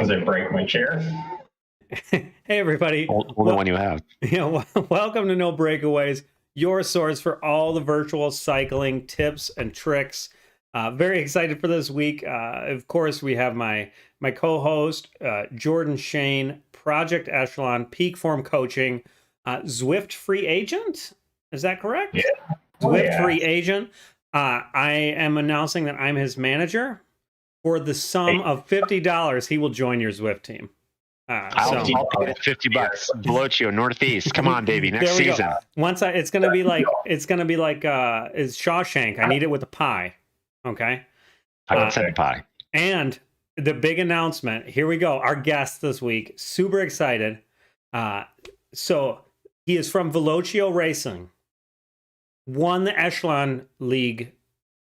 as I break my chair. Hey, everybody. Only one you have. Welcome to No Breakaways, your source for all the virtual cycling tips and tricks. Very excited for this week. Of course, we have my co-host, Jordan Shane, Project Echelon, Peak Form Coaching, Zwift free agent. Is that correct? Yeah. Zwift free agent. I am announcing that I'm his manager. For the sum of $50, he will join your Zwift team. I'll pay $50. Bouchard-Hall, Northeast. Come on, baby. Next season. Go. It's gonna be like it's Shawshank. I need it with a pie. Okay. I would send a pie. And the big announcement. Here we go. Our guest this week. Super excited. So he is from Rgt Racing. Won the Echelon League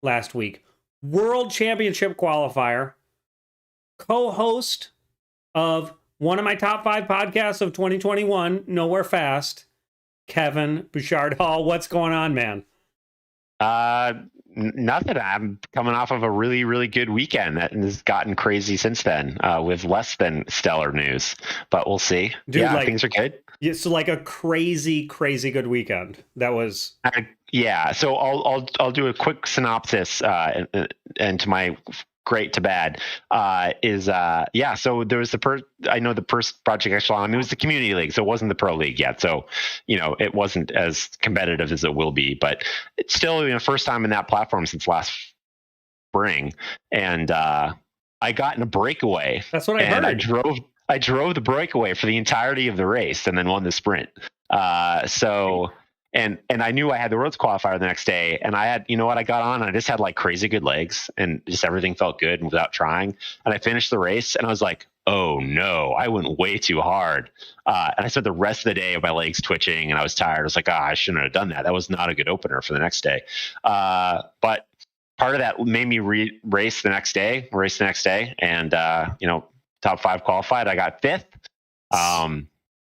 last week. World Championship qualifier. Co-host of one of my top 5 podcasts of 2021, Nowhere Fast, Kevin Bouchard-Hall. What's going on, man? Nothing. I'm coming off of a really, really good weekend that has gotten crazy since then with less than stellar news, but we'll see. Dude, yeah, things are good. Yeah, so like a crazy, crazy good weekend. That was... yeah, so I'll do a quick synopsis and to my... great to bad so there was the first Project Echelon. It was the community league, so it wasn't the pro league yet, so it wasn't as competitive as it will be, but it's still first time in that platform since last spring, and I got in a breakaway. That's what I heard. I drove the breakaway for the entirety of the race and then won the sprint. And I knew I had the Worlds qualifier the next day, and I had, I got on and I just had like crazy good legs and just everything felt good without trying. And I finished the race and I was like, oh no, I went way too hard. And I spent the rest of the day with my legs twitching and I was tired. I was like, I shouldn't have done that. That was not a good opener for the next day. But part of that made me race the next day and, top 5 qualified. I got 5th.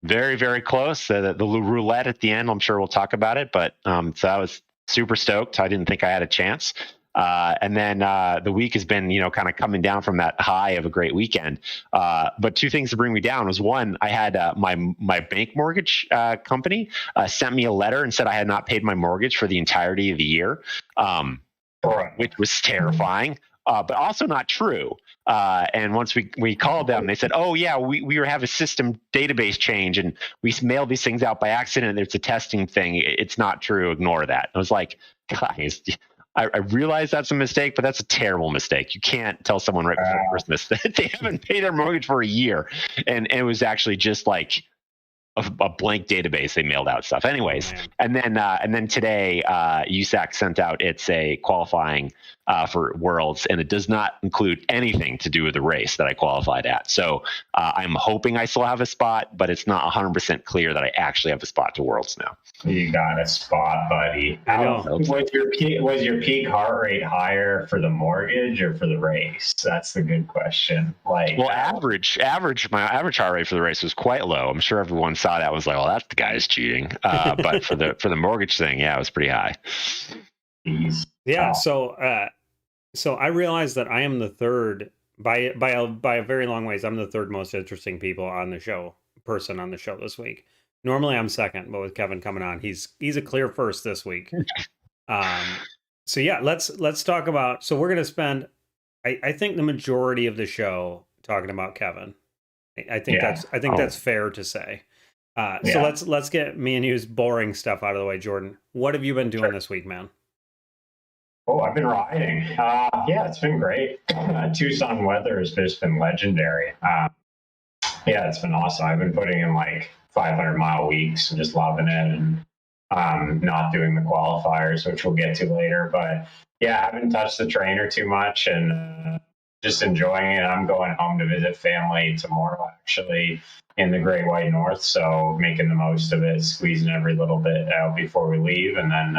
Very, very close. The roulette at the end, I'm sure we'll talk about it, but so I was super stoked. I didn't think I had a chance. And then the week has been, kind of coming down from that high of a great weekend. But 2 things to bring me down was, one, I had my bank mortgage company sent me a letter and said I had not paid my mortgage for the entirety of the year, which was terrifying. But also not true. And once we called them, they said, oh yeah, we have a system database change and we mailed these things out by accident. It's a testing thing. It's not true. Ignore that. I was like, guys, I realize that's a mistake, but that's a terrible mistake. You can't tell someone right before Christmas that they haven't paid their mortgage for a year. And it was actually just like a blank database. They mailed out stuff anyways. And then today, USAC sent out a qualifying for Worlds, and it does not include anything to do with the race that I qualified at. So I'm hoping I still have a spot, but it's not 100% clear that I actually have a spot to Worlds now. You got a spot, buddy. Was your peak heart rate higher for the mortgage or for the race? That's the good question. My average heart rate for the race was quite low. I'm sure everyone saw that and was like, well, that's the guy's cheating. But for the mortgage thing, yeah, it was pretty high. Jeez. Yeah. So I realized that I am the third by a very long ways. I'm the third most interesting person on the show this week. Normally I'm second, but with Kevin coming on, he's a clear first this week. So yeah, let's talk about. So we're gonna spend, I think, the majority of the show talking about Kevin. I think that's fair to say. So let's get me and you's boring stuff out of the way. Jordan, what have you been doing this week, man? Oh, I've been riding. It's been great. Tucson weather has just been legendary. It's been awesome. I've been putting in like 500-mile weeks and just loving it, and not doing the qualifiers, which we'll get to later. But yeah, I haven't touched the trainer too much and just enjoying it. I'm going home to visit family tomorrow, actually, in the Great White North. So making the most of it, squeezing every little bit out before we leave, and then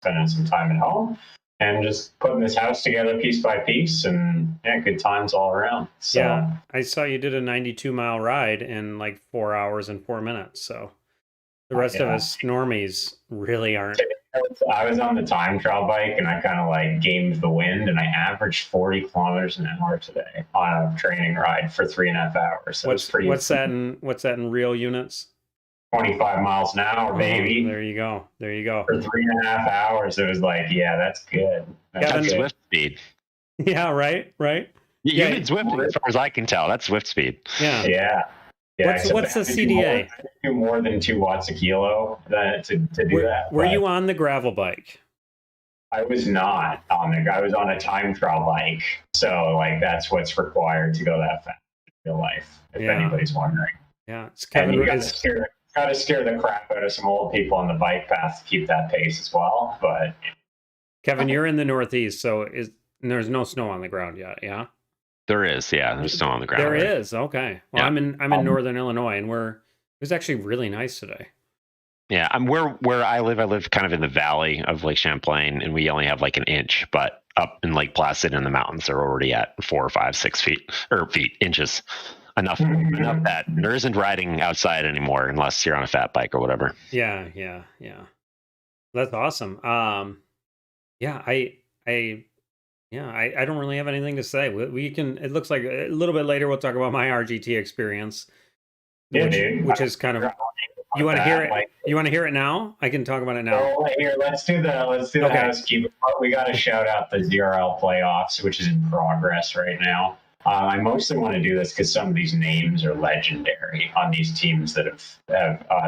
spending some time at home. And just putting this house together piece by piece, and good times all around. So, yeah, I saw you did a 92-mile ride in like 4 hours and 4 minutes. So the rest of us normies really aren't I was on the time trial bike, and I kind of like gamed the wind, and I averaged 40 kilometers an hour today on a training ride for 3.5 hours. So what's that in real units? 25 miles an hour, baby. There you go. For 3.5 hours, it was like, yeah, that's good. That's Zwift speed. Yeah, right. You did Zwift, as far as I can tell. That's Zwift speed. Yeah. What's the CDA? Do more than 2 watts a kilo to do that. Were you on the gravel bike? I was not on I was on a time trial bike. So like that's what's required to go that fast in real life, if anybody's wondering. Yeah. It's and you got to scare the crap out of some old people on the bike path to keep that pace as well. But Kevin, you're in the Northeast, so there's no snow on the ground yet, yeah? There is, yeah. There's snow on the ground. There is, okay. Well, yeah. I'm in northern Illinois, and it was actually really nice today. Yeah, I'm where I live kind of in the valley of Lake Champlain, and we only have like an inch, but up in Lake Placid in the mountains, they're already at 4 or 5, 6 feet, or inches. Enough that there isn't riding outside anymore unless you're on a fat bike or whatever. Yeah. That's awesome. I don't really have anything to say. We can. It looks like a little bit later we'll talk about my RGT experience, which is kind of. You want to hear it? You want to hear it now? I can talk about it now. Well, here, let's do the housekeeping. We got to shout out the Drl Playoffs, which is in progress right now. I mostly want to do this because some of these names are legendary on these teams that have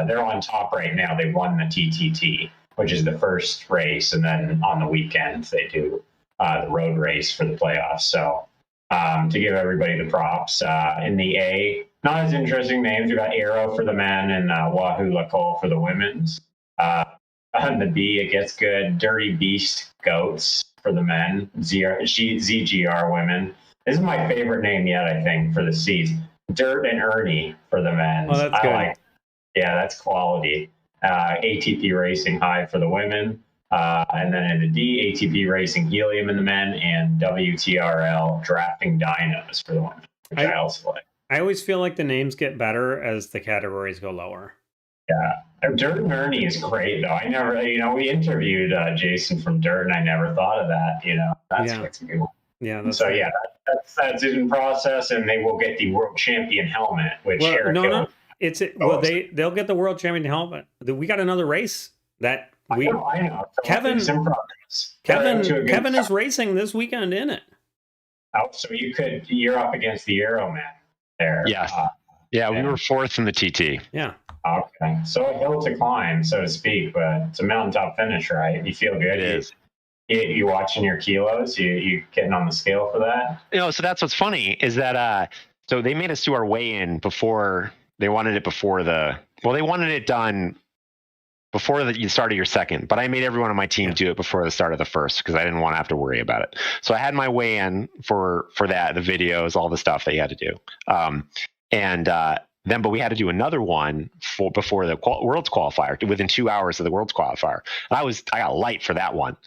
they're on top right now. They won the TTT, which is the first race, and then on the weekends they do the road race for the playoffs. So to give everybody the props, in the A, not as interesting names. We got Arrow for the men and Wahoo Lacole for the women's. On the B, it gets good. Dirty Beast Goats for the men. ZGR women. This is my favorite name yet, I think, for the C's. Dirt and Ernie for the men. Oh, that's good. That's quality. ATP Racing High for the women. And then in the D, ATP Racing Helium in the men, and WTRL Drafting Dynos for the women, which I also like. I always feel like the names get better as the categories go lower. Yeah. Dirt and Ernie is great, though. I never, we interviewed Jason from Dirt, and I never thought of that. That's a good one. Yeah. That's in process, and they will get the world champion helmet, which they'll get the world champion helmet. We got another race that I know. So Kevin is racing this weekend in it. Oh, so you're up against the Arrow man there. Yeah. We were 4th in the TT. Yeah. Okay. So a hill to climb, so to speak, but it's a mountaintop finish, right? You feel good. It is. You watching your kilos? You getting on the scale for that? So that's what's funny is that so they made us do our weigh-in before they wanted it they wanted it done before you started your second, but I made everyone on my team do it before the start of the first because I didn't want to have to worry about it. So I had my weigh-in for that, the videos, all the stuff that you had to do, but we had to do another one before the World's Qualifier within 2 hours of the World's Qualifier. And I got light for that one.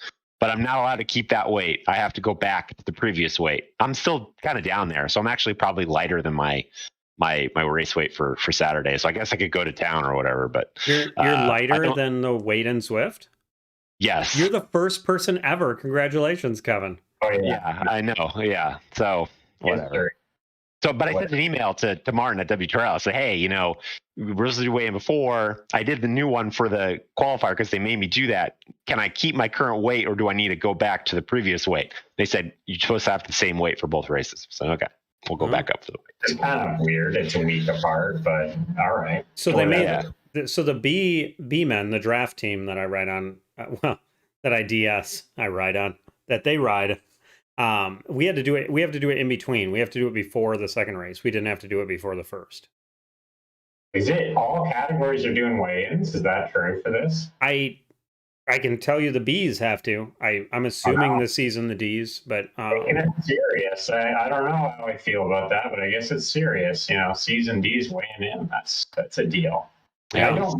But I'm not allowed to keep that weight. I have to go back to the previous weight. I'm still kind of down there, so I'm actually probably lighter than my race weight for Saturday. So I guess I could go to town or whatever. But you're lighter than the weight in Zwift? Yes. You're the first person ever. Congratulations, Kevin. Oh yeah, I know. Yeah. So whatever. So, but I sent an email to Martin at WTRL. I said, hey, we were supposed to do weigh-in before. I did the new one for the qualifier because they made me do that. Can I keep my current weight or do I need to go back to the previous weight? They said, you're supposed to have the same weight for both races. So, okay, we'll go back up for the weight. It's kind of weird. It's a week apart, but all right. So they made so the B men, the draft team that I ride on, that I ride on, that they ride, we had to do it. We have to do it in between. We have to do it before the second race. We didn't have to do it before the first. Is it all categories are doing weigh-ins? Is that true for this? I can tell you the B's have to. I'm assuming the C's and the D's, but it's serious. I don't know how I feel about that, but I guess it's serious. C's and D's weighing in. That's a deal. Yeah.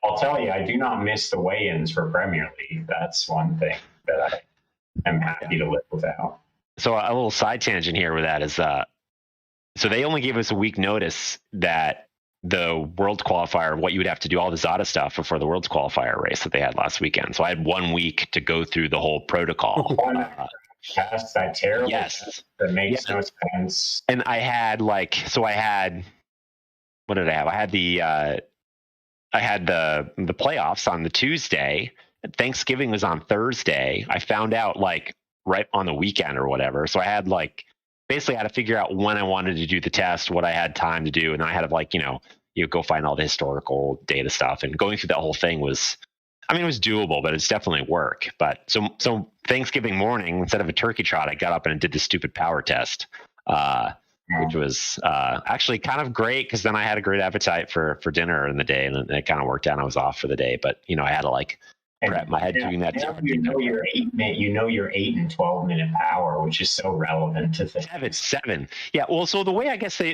I'll tell you, I do not miss the weigh-ins for Premier League. That's one thing that I'm happy to live without. So a little side tangent here with that is, so they only gave us a week notice that the World Qualifier, what you would have to do, all the Zada stuff before the World's Qualifier race that they had last weekend. So I had 1 week to go through the whole protocol. That's that terrible. Yes. That makes no sense. And I had what did I have? I had the playoffs on the Tuesday. Thanksgiving was on Thursday. I found out like right on the weekend or whatever. So I had basically had to figure out when I wanted to do the test, what I had time to do. And then I had to you go find all the historical data stuff, and going through that whole thing was, it was doable, but it's definitely work. But so Thanksgiving morning, instead of a turkey trot, I got up and did the stupid power test, which was actually kind of great, because then I had a great appetite for dinner in the day, and it kind of worked out. I was off for the day, but I had to prep my head doing that. Your 8 and 12 minute power, which is so relevant to things. 7. Yeah. Well, so the way I guess they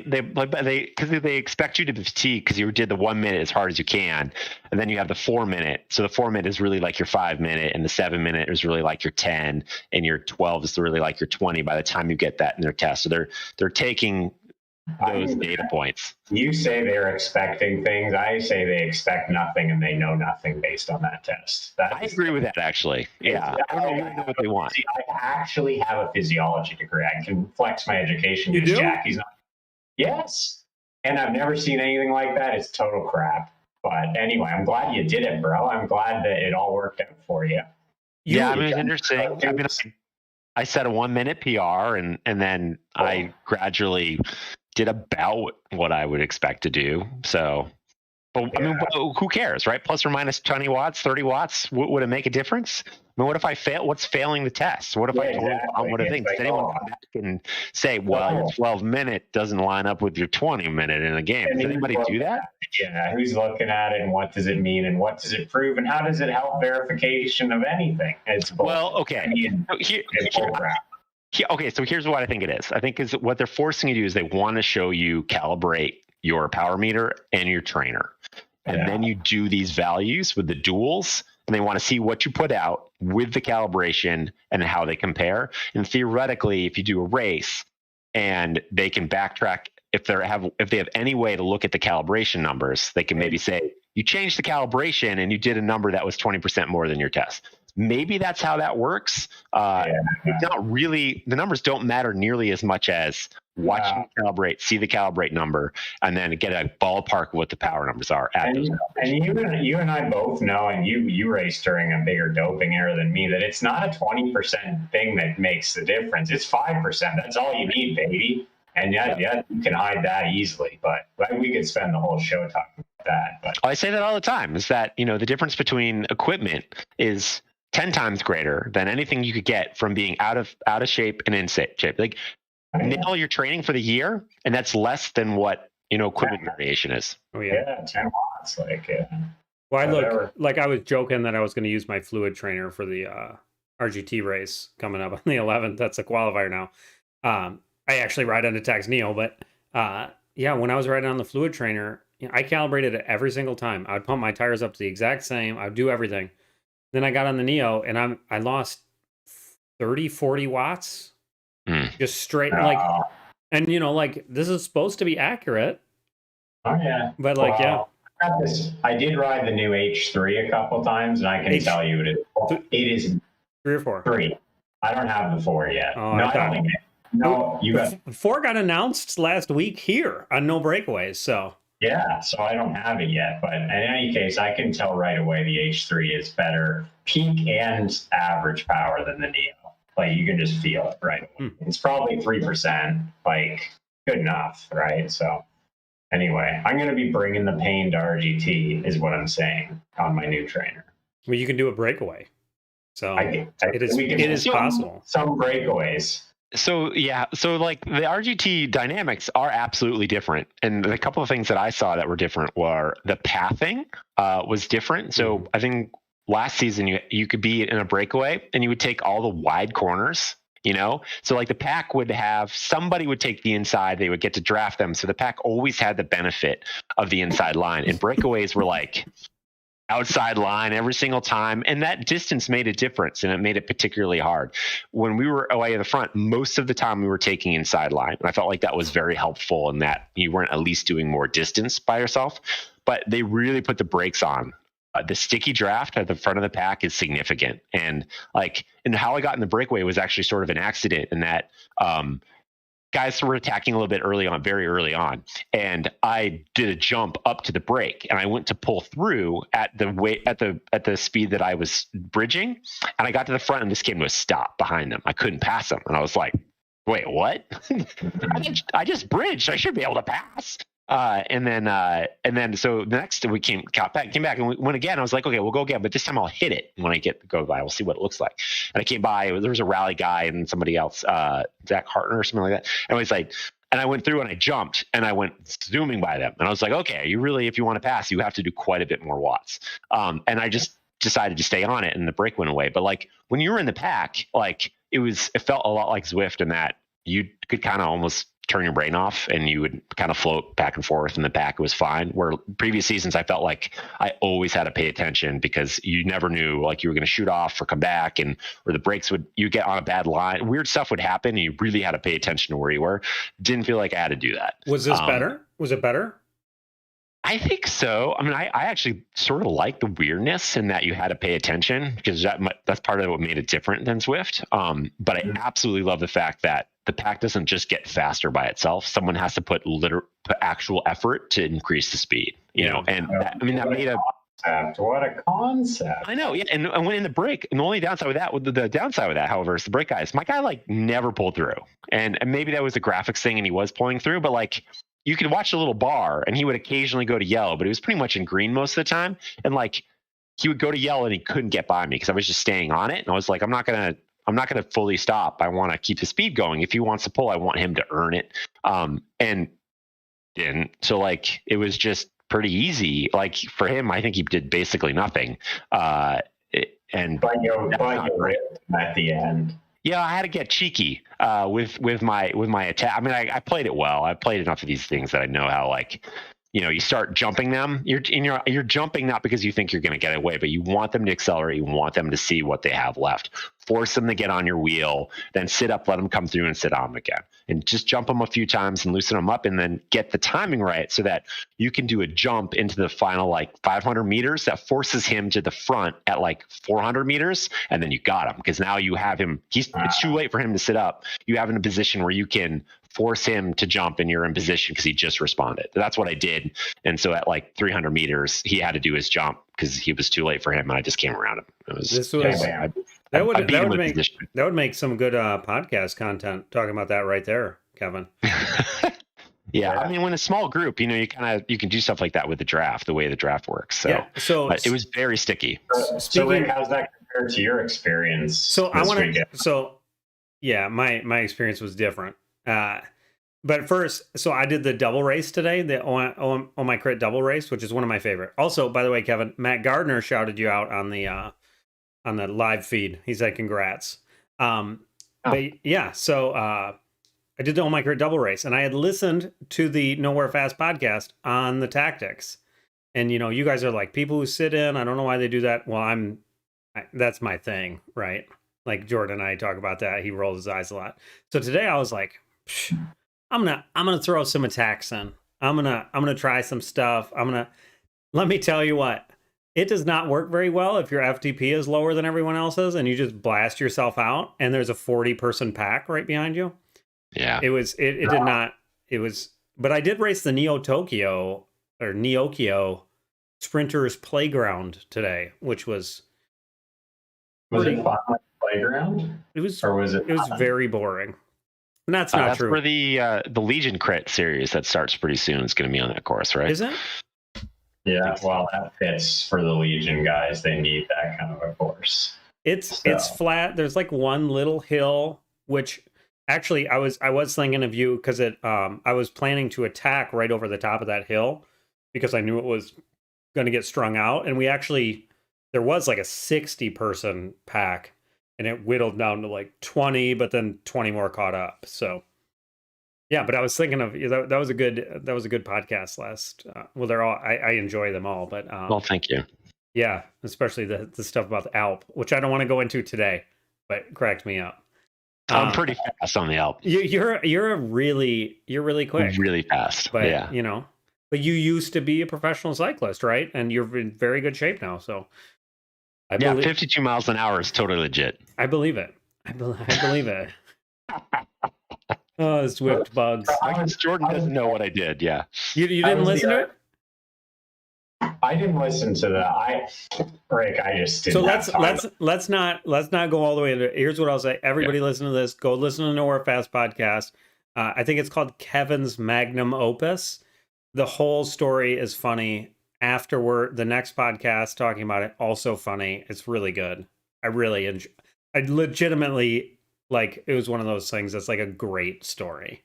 expect you to be fatigued because you did the 1 minute as hard as you can, and then you have the 4 minute. So the 4 minute is really like your 5 minute, and the 7 minute is really like your 10, and your 12 is really like your 20 by the time you get that in their test. So they're taking those data points. You say they're expecting things. I say they expect nothing, and they know nothing based on that test. I agree with that, actually. Yeah, I don't really know what they want. I actually have a physiology degree. I can flex my education. You do? Jackie's not. Yes, and I've never seen anything like that. It's total crap. But anyway, I'm glad you did it, bro. I'm glad that it all worked out for you. Yeah, it's interesting. I set a 1 minute PR, and then I gradually did about what I would expect to do. So, but who cares, right? Plus or minus 20 watts, 30 watts, would it make a difference? What if I fail? What's failing the test? What if I told on what I think? Does anyone come back and say, well, your 12 minute doesn't line up with your 20 minute in a game? Does anybody do that? Yeah, who's looking at it, and what does it mean, and what does it prove, and how does it help verification of anything? It's okay. Okay, so here's what I think it is. I think is what they're forcing you to do is they want to show you calibrate your power meter and your trainer. And then you do these values with the duals, and they want to see what you put out with the calibration and how they compare. And theoretically, if you do a race and they can backtrack, if they have any way to look at the calibration numbers, they can maybe say, you changed the calibration and you did a number that was 20% more than your test. Maybe that's how that works. It's not really, the numbers don't matter nearly as much as watching the calibrate, see the calibrate number, and then get a ballpark of what the power numbers are at those numbers. And you and I both know, and you raced during a bigger doping era than me, that it's not a 20% thing that makes the difference. It's 5%. That's all you need, baby. And yeah, you can hide that easily, but we could spend the whole show talking about that. But I say that all the time, is that, the difference between equipment is 10 times greater than anything you could get from being out of shape and in shape. Nail your training for the year, and that's less than what equipment variation is. Oh yeah, 10 watts. Well, I was joking that I was going to use my fluid trainer for the RGT race coming up on the 11th. That's a qualifier now. I actually ride on the Tax Neo, but when I was riding on the fluid trainer, I calibrated it every single time. I would pump my tires up to the exact same. I would do everything. Then I got on the Neo, and I lost 30, 40 watts. Just straight, and this is supposed to be accurate. Oh yeah. But I did ride the new H3 a couple times, and I can tell you it is 3 or 4. 3. I don't have the 4 yet. You got 4 got announced last week here on No Breakaways, so. Yeah, so I don't have it yet, but in any case, I can tell right away the H3 is better peak and average power than the Neo. You can just feel it right away. It's probably 3%, good enough, right? So anyway, I'm going to be bringing the pain to RGT is what I'm saying on my new trainer. Well, you can do a breakaway. So it is possible. Some breakaways. So the RGT dynamics are absolutely different, and a couple of things that I saw that were different were the pathing was different. So I think last season you could be in a breakaway and you would take all the wide corners, so the pack would have somebody would take the inside, they would get to draft them, so the pack always had the benefit of the inside line, and breakaways were outside line every single time. And that distance made a difference, and it made it particularly hard. When we were away at the front, most of the time we were taking inside line. And I felt like that was very helpful in that you weren't at least doing more distance by yourself. But they really put the brakes on. The sticky draft at the front of the pack is significant. And how I got in the breakaway was actually sort of an accident in that guys were attacking a little bit very early on. And I did a jump up to the break, and I went to pull through at the speed that I was bridging. And I got to the front and just came to a stop behind them. I couldn't pass them. And I was like, wait, what? I just bridged. I should be able to pass. And then so the next we came back and we went again. I was like, okay, we'll go again, but this time I'll hit it when I go by. We'll see what it looks like. And I came by, there was a rally guy and somebody else, Zach Hartner or something like that. And I was like, and I went through and I jumped and I went zooming by them. And I was like, okay, if you want to pass, you have to do quite a bit more watts. And I just decided to stay on it, and the break went away. But like when you were in the pack, it felt a lot like Zwift in that you could kind of almost turn your brain off and you would kind of float back and forth in the back. It was fine. Where previous seasons, I felt like I always had to pay attention because you never knew you were going to shoot off or come back, or the brakes you get on a bad line. Weird stuff would happen and you really had to pay attention to where you were. Didn't feel like I had to do that. Was this better? Was it better? I think so. I mean, I actually sort of like the weirdness in that you had to pay attention because that's part of what made it different than Zwift. But I absolutely love the fact that the pack doesn't just get faster by itself. Someone has to put actual effort to increase the speed, and that made a what a concept. I know. Yeah. And I went in the break, and the only downside with that, however, is the brake guys. My guy never pulled through, and maybe that was a graphics thing and he was pulling through, but you could watch the little bar and he would occasionally go to yellow, but he was pretty much in green most of the time. And he would go to yellow and he couldn't get by me because I was just staying on it. And I was like, I'm not going to fully stop. I want to keep the speed going. If he wants to pull, I want him to earn it. So it was just pretty easy. For him, I think he did basically nothing. But you ripped at the end. Yeah, I had to get cheeky with my attack. I mean, I played it well. I played enough of these things that I know how you start jumping them. You're jumping not because you think you're going to get away, but you want them to accelerate. You want them to see what they have left. Force them to get on your wheel, then sit up, let them come through and sit on them again. And just jump them a few times and loosen them up, and then get the timing right so that you can do a jump into the final 500 meters that forces him to the front at 400 meters. And then you got him because now you have him. It's too late for him to sit up. You have him in a position where you can force him to jump and you're in position because he just responded. That's what I did. And so at 300 meters, he had to do his jump because he was too late for him. And I just came around him. That would make some good podcast content talking about that right there, Kevin. Yeah, I mean, when a small group, you can do stuff like that with the draft, the way the draft works. So it was very sticky. So how's that compared to your experience? My experience was different. But first, I did the double race today, the on my crit double race, which is one of my favorite. Also, by the way, Kevin, Matt Gardner shouted you out on the live feed. He said congrats. But yeah, I did the Oh My Crit double race, and I had listened to the Nowhere Fast podcast on the tactics. And you guys are like people who sit in. I don't know why they do that. Well, that's my thing, right? Like Jordan and I talk about that. He rolls his eyes a lot. So today I was like, I'm gonna throw some attacks in. I'm gonna try some stuff. Let me tell you what. It does not work very well if your FTP is lower than everyone else's and you just blast yourself out and there's a 40-person pack right behind you. Yeah. But I did race the Neokyo Sprinters Playground today, which was it fun like playground? It was very boring. And that's not true. For the Legion Crit series that starts pretty soon. It's going to be on that course, right? Is it? Yeah, well, that fits for the Legion guys. They need that kind of a course. It's flat. There's one little hill, which actually I was thinking of you because I was planning to attack right over the top of that hill because I knew it was going to get strung out. And there was a 60-person pack and it whittled down to 20, but then 20 more caught up. So yeah, but I was thinking of that was a good podcast last. They're all I enjoy them all, but well, thank you. Yeah, especially the stuff about the Alp, which I don't want to go into today, but cracked me up. I'm pretty fast on the Alp. You're really quick. Really fast. But yeah. But you used to be a professional cyclist, right? And you're in very good shape now. So I believe 52 miles an hour is totally legit. I believe it. I believe it. Oh, Zwift bugs. Jordan doesn't know what I did. Yeah. You didn't listen to it? I didn't listen to that. Rick, I just didn't. So let's not go all the way into it. Here's what I'll say. Everybody listen to this. Go listen to Nowhere Fast podcast. I think it's called Kevin's Magnum Opus. The whole story is funny. Afterward, the next podcast talking about it, also funny. It's really good. I really enjoy. I legitimately, like, it was one of those things that's like a great story.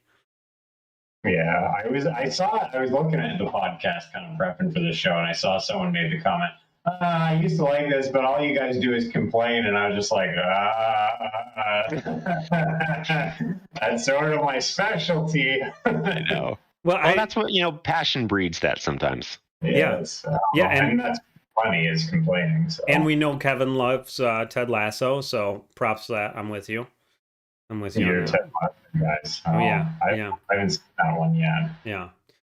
Yeah, I was looking at the podcast kind of prepping for the show, and I saw someone made the comment, I used to like this, but all you guys do is complain, and I was just like, that's sort of my specialty. I know. Well, that's what, passion breeds that sometimes. Yes. Yeah. And that's funny, is complaining. So. And we know Kevin loves Ted Lasso, so props to that. I'm with you. You're Ted Lasso guys. I haven't seen that one yet. Yeah.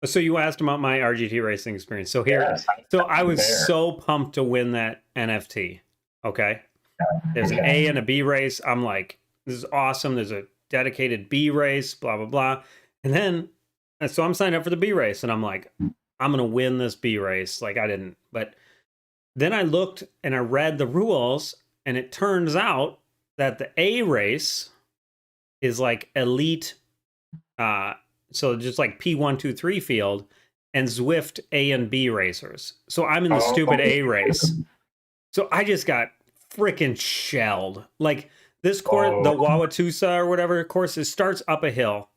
So you asked about my RGT racing experience. So here, I was so pumped to win that NFT. Okay. There's an A and a B race. I'm like, this is awesome. There's a dedicated B race, blah, blah, blah. And then, so I'm signed up for the B race, and I'm like, I'm going to win this B race. Like, I didn't. But then I looked and I read the rules, and it turns out that the A race is like elite, so just like P1, 2, 3 field, and Zwift A and B racers. So I'm in the stupid A race. So I just got freaking shelled. Like, this course, the Wauwatosa or whatever course, it starts up a hill.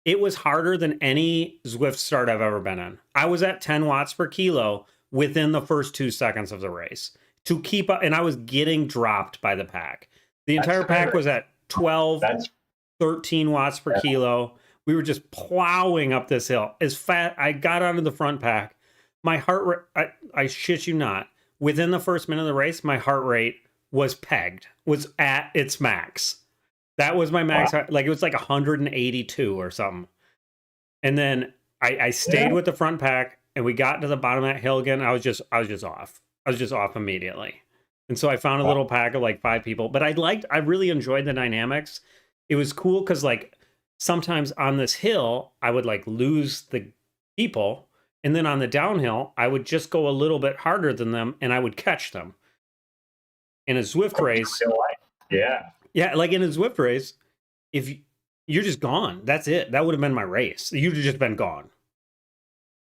It was harder than any Zwift start I've ever been in. I was at 10 watts per kilo within the first 2 seconds of the race to keep up, and I was getting dropped by the pack. The entire pack was at 12, 13 watts per kilo. We were just plowing up this hill as fast. I got onto the front pack. My heart rate, I shit you not, within the first minute of the race, my heart rate was at its max. That was my max. Wow. Like, it was like 182 or something. And then I stayed with the front pack, and we got to the bottom of that hill again. I was just off. I was just off immediately. And so I found a little pack of like 5 people, but I really enjoyed the dynamics. It was cool because, like, sometimes on this hill, I would like lose the people. And then on the downhill, I would just go a little bit harder than them, and I would catch them. In a Zwift race. Yeah, like in a Zwift race, if you're just gone, that's it. That would have been my race. You'd have just been gone.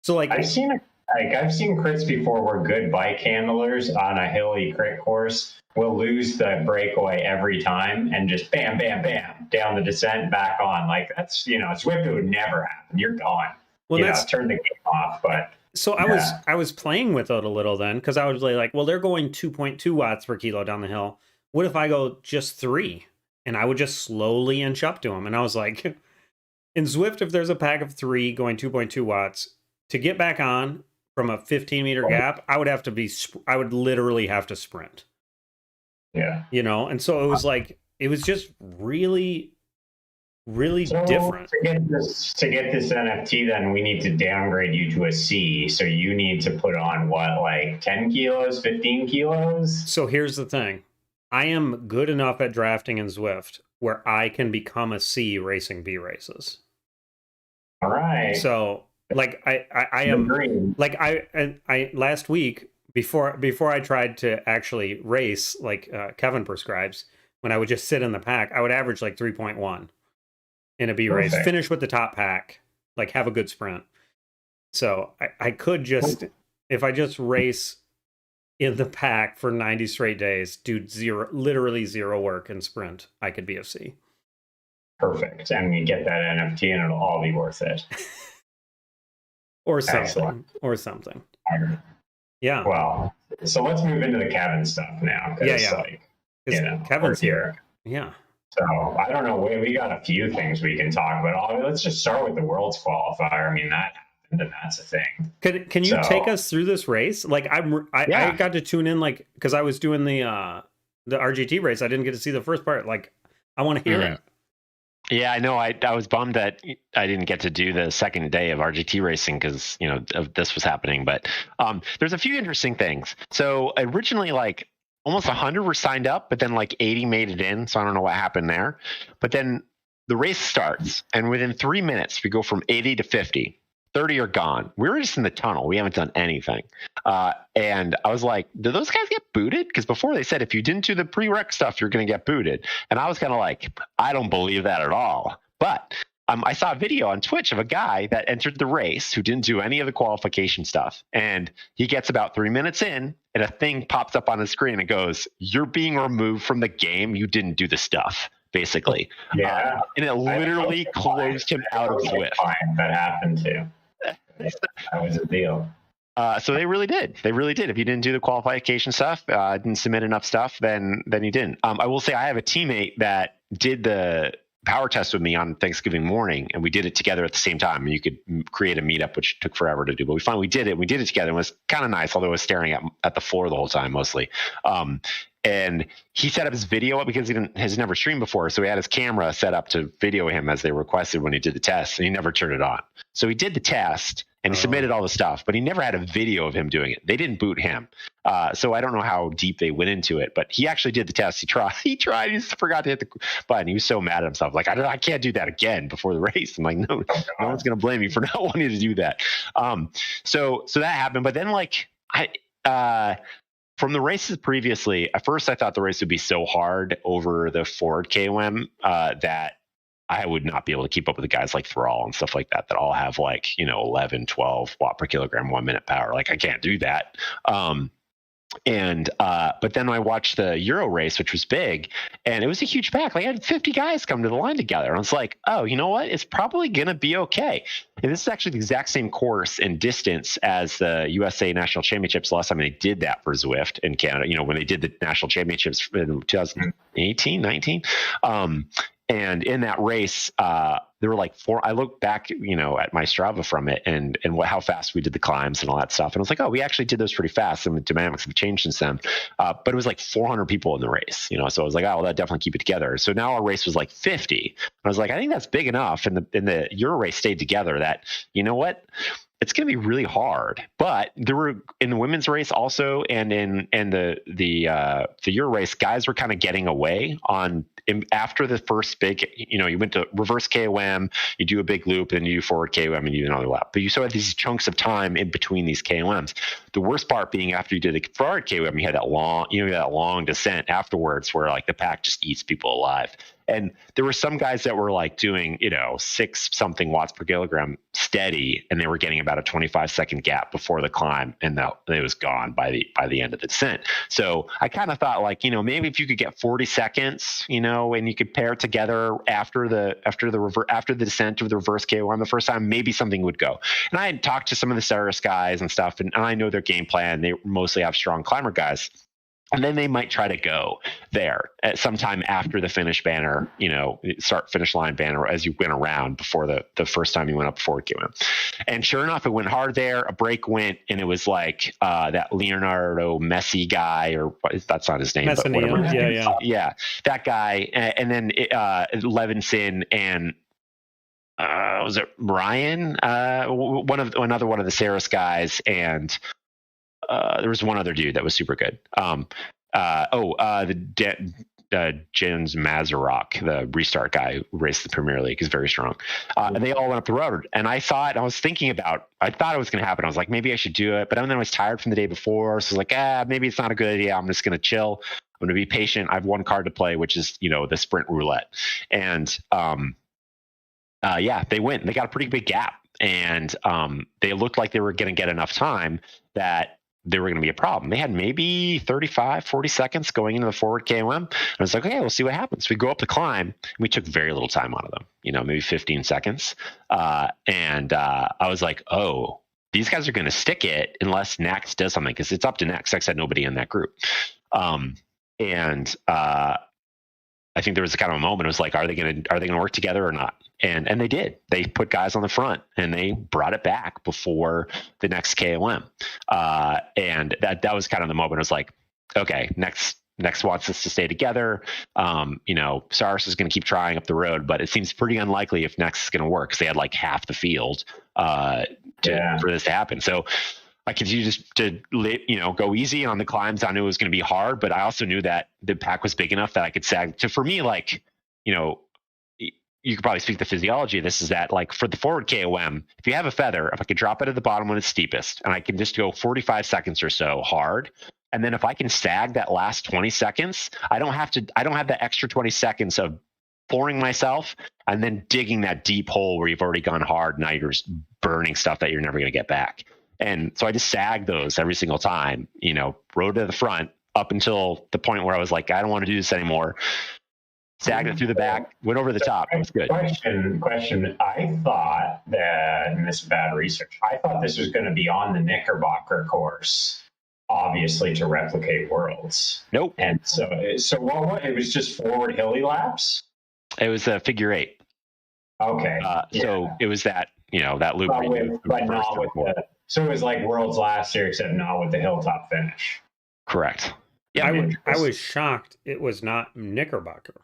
So, like, I've seen crits before where good bike handlers on a hilly crit course will lose the breakaway every time and just bam, bam, bam, down the descent, back on. Like, that's, Zwift, it would never happen. You're gone. Well, that's turn the game off. But so I was playing with it a little then, because I was like, well, they're going 2.2 watts per kilo down the hill. What if I go just 3? And I would just slowly inch up to them. And I was like, in Zwift, if there's a pack of 3 going 2.2 watts, to get back on from a 15-meter gap, I would literally have to sprint. Yeah. And so it was like, it was just really, really different. To get this NFT, then we need to downgrade you to a C. So you need to put on what, like 10 kilos, 15 kilos? So here's the thing. I am good enough at drafting in Zwift where I can become a C racing B races. All right. So, like, I am green. Like, I last week before I tried to actually race like Kevin prescribes, when I would just sit in the pack, I would average like 3.1 in a B race, finish with the top pack, like have a good sprint. So I could just, if I just race in the pack for 90 straight days, do literally zero work and sprint, I could be a C. Perfect. And we get that NFT and it'll all be worth it. Or something. Excellent. Or something. Yeah. Well, so let's move into the Kevin stuff now. Like, Kevin's here. Yeah. So I don't know. We got a few things we can talk about. Let's just start with the World's Qualifier. I mean, that and that's a thing. Can you take us through this race? Like I got to tune in, like, because I was doing the RGT race. I didn't get to see the first part. Like, I want to hear it. Yeah, I know. I was bummed that I didn't get to do the second day of RGT racing because, you know, this was happening. But there's a few interesting things. So originally, like, almost 100 were signed up, but then like 80 made it in. So I don't know what happened there. But then the race starts, and within 3 minutes, we go from 80 to 50. 30 are gone. We were just in the tunnel. We haven't done anything. And I was like, do those guys get booted? Because before they said, if you didn't do the prereq stuff, you're going to get booted. And I was kind of like, I don't believe that at all. But I saw a video on Twitch of a guy that entered the race who didn't do any of the qualification stuff. And he gets about 3 minutes in, and a thing pops up on his screen and goes, you're being removed from the game. You didn't do the stuff, basically. Yeah. And it literally closed him out of Zwift. That happened too. That was a deal. So they really did. They really did. If you didn't do the qualification stuff, didn't submit enough stuff, then you didn't. I will say I have a teammate that did the power test with me on Thanksgiving morning, and we did it together at the same time. And you could create a meetup, which took forever to do, but we finally did it. We did it together. It was kind of nice, although I was staring at the floor the whole time mostly. And he set up his video because he has never streamed before. So he had his camera set up to video him as they requested when he did the test, and he never turned it on. So he did the test and he submitted all the stuff, but he never had a video of him doing it. They didn't boot him. So I don't know how deep they went into it, but he actually did the test. He tried. He just forgot to hit the button. He was so mad at himself. Like, I can't do that again before the race. I'm like, no one's going to blame you for not wanting to do that. So that happened. But then, like, from the races previously, at first I thought the race would be so hard over the forward KOM that I would not be able to keep up with the guys like Drl and stuff like that all have, like, 11, 12 watt per kilogram, 1 minute power. Like, I can't do that. But then I watched the Euro race, which was big, and it was a huge pack. Like, I had 50 guys come to the line together. And I was like, oh, you know what? It's probably going to be okay. And this is actually the exact same course and distance as the USA National Championships last time they did that for Zwift in Canada, when they did the National Championships in 2018, 19. And in that race, there were like four. I looked back, at my Strava from it and how fast we did the climbs and all that stuff. And I was like, oh, we actually did those pretty fast. And the dynamics have changed since then. But it was like 400 people in the race, So I was like, oh, well, that definitely keep it together. So now our race was like 50. I was like, I think that's big enough. And the Euro race stayed together that, you know what? It's going to be really hard. But there were, in the women's race also, and in the Euro race, guys were kind of getting away after the first big, you went to reverse KOM, you do a big loop, and you do forward KOM, and you do another lap. But you still had these chunks of time in between these KOMs. The worst part being after you did the forward KOM, you had that long descent afterwards where, like, the pack just eats people alive. And there were some guys that were like doing, 6 something watts per kilogram steady, and they were getting about a 25-second gap before the climb, and it was gone by the end of the descent. So I kind of thought, like, maybe if you could get 40 seconds, and you could pair it together after the descent of the reverse KO on the first time, maybe something would go. And I had talked to some of the Ceres guys and stuff, and I know their game plan. They mostly have strong climber guys. And then they might try to go there at sometime after the finish banner, start finish line banner as you went around before the first time you went up forward KOM. And sure enough, it went hard there. A break went, and it was like that Leonardo Messi guy, or that's not his name, but whatever. Yeah, that guy. And then Levinson and was it Ryan? Another one of the Ceres guys, and there was one other dude that was super good. Jens Mazarok, the restart guy who raced the Premier League, is very strong. And they all went up the road, and I saw it. And I was thinking I thought it was going to happen. I was like, maybe I should do it, but then I was tired from the day before, so I was like, maybe it's not a good idea. I'm just going to chill. I'm going to be patient. I have one card to play, which is the sprint roulette. And they went. They got a pretty big gap, and they looked like they were going to get enough time that they were going to be a problem. They had maybe 35, 40 seconds going into the forward KOM. And I was like, okay, we'll see what happens. We go up the climb, and we took very little time out of them, maybe 15 seconds. And I was like, oh, these guys are going to stick it unless Nax does something, because it's up to Nax. Nax had nobody in that group. I think there was kind of a moment. It was like, are they going to work together or not? And they did. They put guys on the front and they brought it back before the next KOM. And that was kind of the moment. I was like, okay, next wants us to stay together. Saris is going to keep trying up the road, but it seems pretty unlikely if Next is going to work because they had like half the field for this to happen. So I continued to go easy on the climbs. I knew it was going to be hard, but I also knew that the pack was big enough that I could sag. For me, like, you could probably speak the physiology of this, is that like for the forward KOM, if you have a feather, if I could drop it at the bottom when it's steepest and I can just go 45 seconds or so hard. And then if I can sag that last 20 seconds, I don't have that extra 20 seconds of pouring myself and then digging that deep hole where you've already gone hard. Now you're just burning stuff that you're never going to get back. And so I just sagged those every single time, rode to the front up until the point where I was like, I don't want to do this anymore. Sagged it through the back, went over the top. It was good. Question. I thought that, and this is bad research, I thought this was going to be on the Knickerbocker course, obviously to replicate Worlds. Nope. And so what? It was just forward hilly laps? It was a figure 8. Okay. So it was that, that loop. But not with so it was like Worlds last year, except not with the hilltop finish. Correct. Yeah, I was shocked it was not Knickerbocker.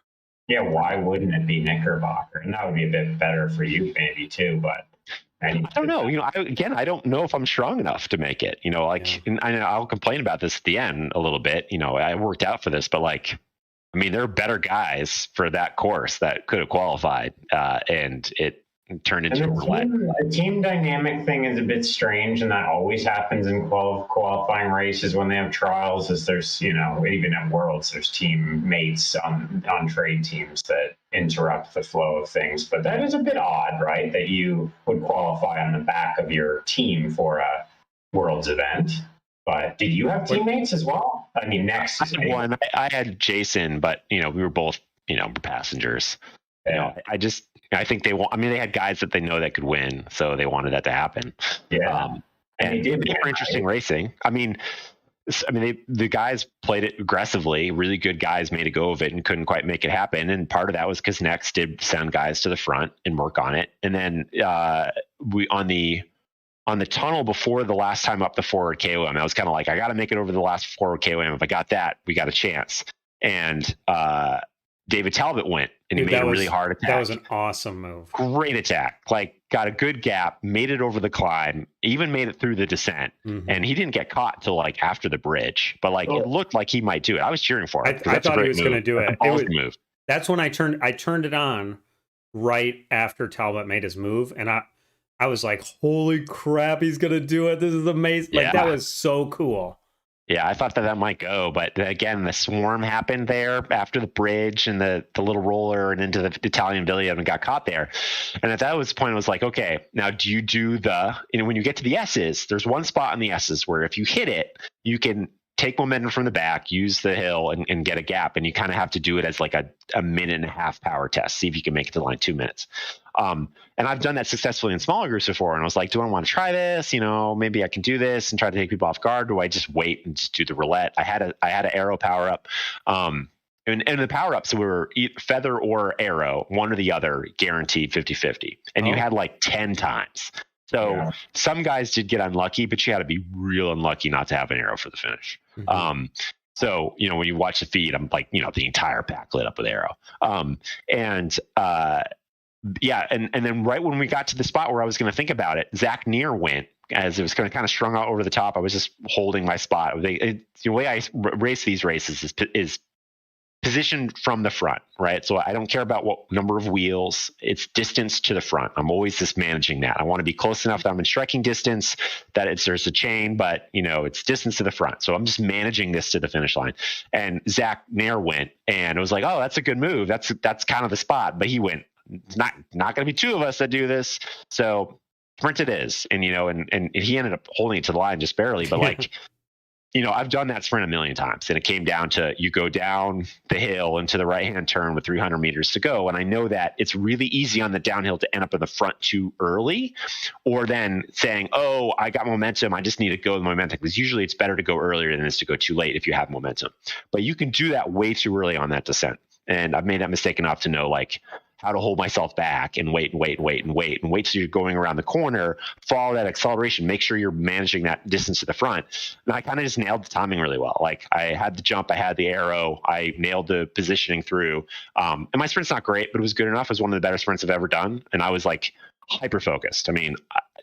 Yeah, why wouldn't it be Knickerbocker? And that would be a bit better for you maybe too, but I don't know. I don't know if I'm strong enough to make it. And I'll complain about this at the end a little bit. I worked out for this, but there are better guys for that course that could have qualified, and it turned into a roulette. The team dynamic thing is a bit strange, and that always happens in qualifying races when they have trials. Is there's even at Worlds there's teammates on trade teams that interrupt the flow of things. But that is a bit odd, right? That you would qualify on the back of your team for a Worlds event. But did you have teammates as well? I mean, Next is one. I had Jason, but we were both passengers. Yeah. I think they want. They had guys that they know that could win, so they wanted that to happen. Yeah, and they did. Super interesting racing. The guys played it aggressively. Really good guys made a go of it and couldn't quite make it happen. And part of that was because Next did send guys to the front and work on it. And then we on the tunnel before the last time up the forward KOM, I was kind of like, I got to make it over the last forward KOM. If I got that, we got a chance. And David Talbot went and he made a really hard attack. That was an awesome move. Great attack. Got a good gap, made it over the climb, even made it through the descent. Mm-hmm. And he didn't get caught till after the bridge. But it looked like he might do it. I was cheering for him. I thought he was going to do it. Move. That's when I turned it on right after Talbot made his move. And I was like, holy crap, he's going to do it. This is amazing. That was so cool. Yeah, I thought that might go, but again, the swarm happened there after the bridge and the little roller and into the Italian Villa and got caught there. And at that was the point, I was like, okay, now do you do when you get to the S's, there's one spot on the S's where if you hit it, you can take momentum from the back, use the hill and get a gap. And you kind of have to do it as a minute and a half power test. See if you can make it to the line 2 minutes. And I've done that successfully in smaller groups before. And I was like, do I want to try this? Maybe I can do this and try to take people off guard. Do I just wait and just do the roulette? I had an arrow power up. And the power ups were feather or arrow, one or the other, guaranteed 50-50. And you had 10 times. So some guys did get unlucky, but you had to be real unlucky not to have an arrow for the finish. Mm-hmm. So, when you watch the feed, I'm like, the entire pack lit up with arrow. And then right when we got to the spot where I was going to think about it, Zach Neer went as it was kind of strung out over the top. I was just holding my spot. The way I race these races is positioned from the front, right? So I don't care about what number of wheels, it's distance to the front. I'm always just managing that. I want to be close enough that I'm in striking distance, that there's a chain, but it's distance to the front. So I'm just managing this to the finish line. And Zach Nair went, and it was like, oh, that's a good move. That's kind of the spot. But he went, it's not going to be two of us that do this. So sprint it is. And, and he ended up holding it to the line just barely, but I've done that sprint a million times, and it came down to you go down the hill into the right-hand turn with 300 meters to go. And I know that it's really easy on the downhill to end up in the front too early, or then saying, oh, I got momentum, I just need to go with momentum, because usually it's better to go earlier than it is to go too late if you have momentum. But you can do that way too early on that descent. And I've made that mistake enough to know, how to hold myself back and wait till you're going around the corner, follow that acceleration, make sure you're managing that distance to the front. And I kind of just nailed the timing really well. Like I had the jump, I had the arrow, I nailed the positioning through. And my sprint's not great, but it was good enough. It was one of the better sprints I've ever done. And I was like hyper focused. I mean,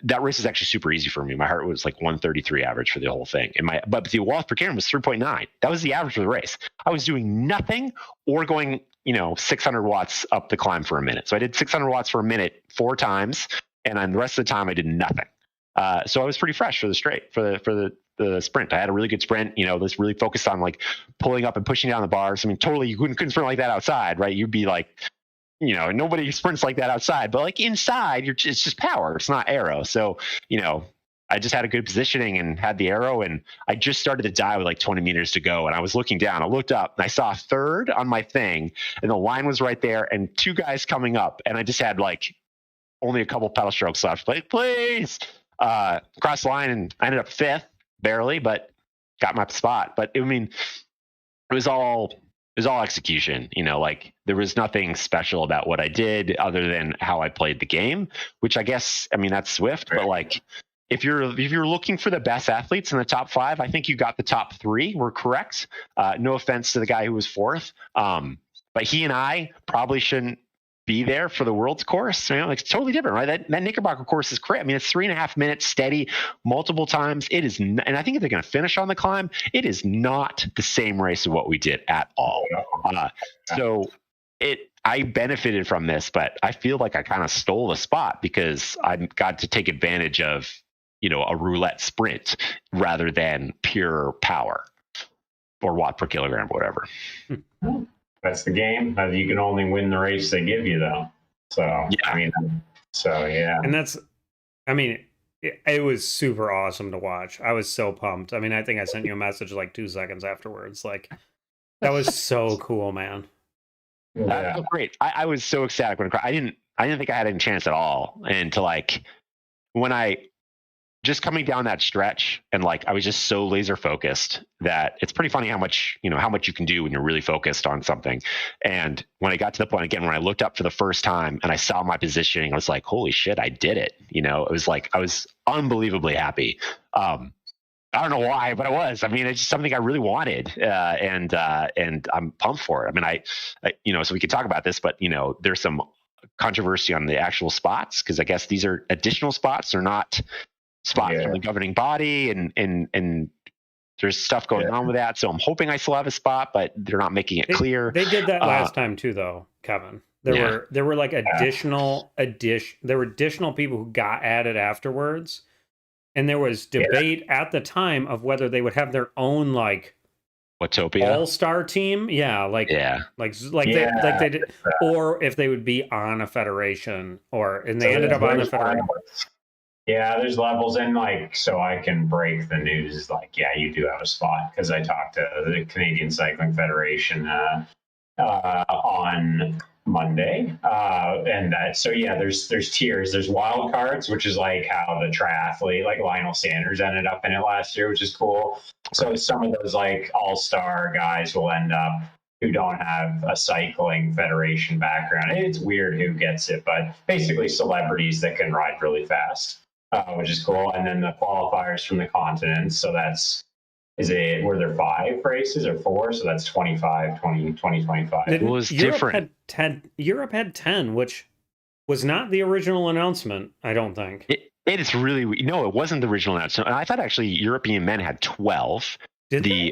that race is actually super easy for me. My heart was like 133 average for the whole thing. But the watts per km was 3.9. That was the average for the race. I was doing nothing or going, 600 watts up the climb for a minute. So I did 600 watts for a minute 4 times, and then the rest of the time I did nothing. So I was pretty fresh for the sprint. I had a really good sprint. This really focused on like pulling up and pushing down the bars. I mean, totally, you couldn't sprint like that outside, right? You'd be like, nobody sprints like that outside. But like inside, it's just power. It's not aero. So I just had a good positioning and had the arrow, and I just started to die with like 20 meters to go. And I was looking down, I looked up and I saw a third on my thing, and the line was right there and 2 guys coming up. And I just had like only a couple pedal strokes left. Like, please, cross the line, and I ended up 5th, barely, but got my spot. But it was all execution, like there was nothing special about what I did other than how I played the game, which I guess, that's Zwift, but like, if you're looking for the best athletes in the top 5, I think you got the top 3 were correct. No offense to the guy who was 4th. But he and I probably shouldn't be there for the world's course. It's totally different, right? That Knickerbocker course is great. It's 3.5 minutes steady multiple times. It is, and I think if they're going to finish on the climb, it is not the same race as what we did at all. I benefited from this, but I feel like I kind of stole the spot because I got to take advantage of, a roulette sprint rather than pure power or watt per kilogram, whatever. That's the game. You can only win the race they give you, though. So, yeah. Yeah. And that's, it was super awesome to watch. I was so pumped. I think I sent you a message like 2 seconds afterwards. Like, that was so cool, man. Yeah. That was great. I was so ecstatic when I didn't think I had any chance at all. And to like, when I just coming down that stretch, and like I was just so laser focused that it's pretty funny how much you can do when you're really focused on something. And when I got to the point again, when I looked up for the first time and I saw my positioning, I was like, holy shit, I did it. It was like I was unbelievably happy. I don't know why, but I was. It's just something I really wanted, and I'm pumped for it. I so we could talk about this, but there's some controversy on the actual spots because I guess these are additional spots. They're not spots from the governing body, and there's stuff going on with that. So I'm hoping I still have a spot, but they're not making it clear. They did that last time too, though, Kevin. There were like additional people who got added afterwards, and there was debate at the time of whether they would have their own like Watopia all-star team, they did, or if they would be on a federation, and they ended up on the federation. Yeah, there's levels, and so I can break the news. You do have a spot because I talked to the Canadian Cycling Federation on Monday, and that. So there's tiers. There's wild cards, which is like how the triathlete, like Lionel Sanders, ended up in it last year, which is cool. So some of those like all-star guys will end up who don't have a cycling federation background. It's weird who gets it, but basically celebrities that can ride really fast. Which is cool. And then the qualifiers from the continents. So were there 5 races or 4? So that's 25, 20, 25. It was different. Europe had 10, which was not the original announcement, I don't think. It is really, it wasn't the original announcement. I thought actually European men had 12. The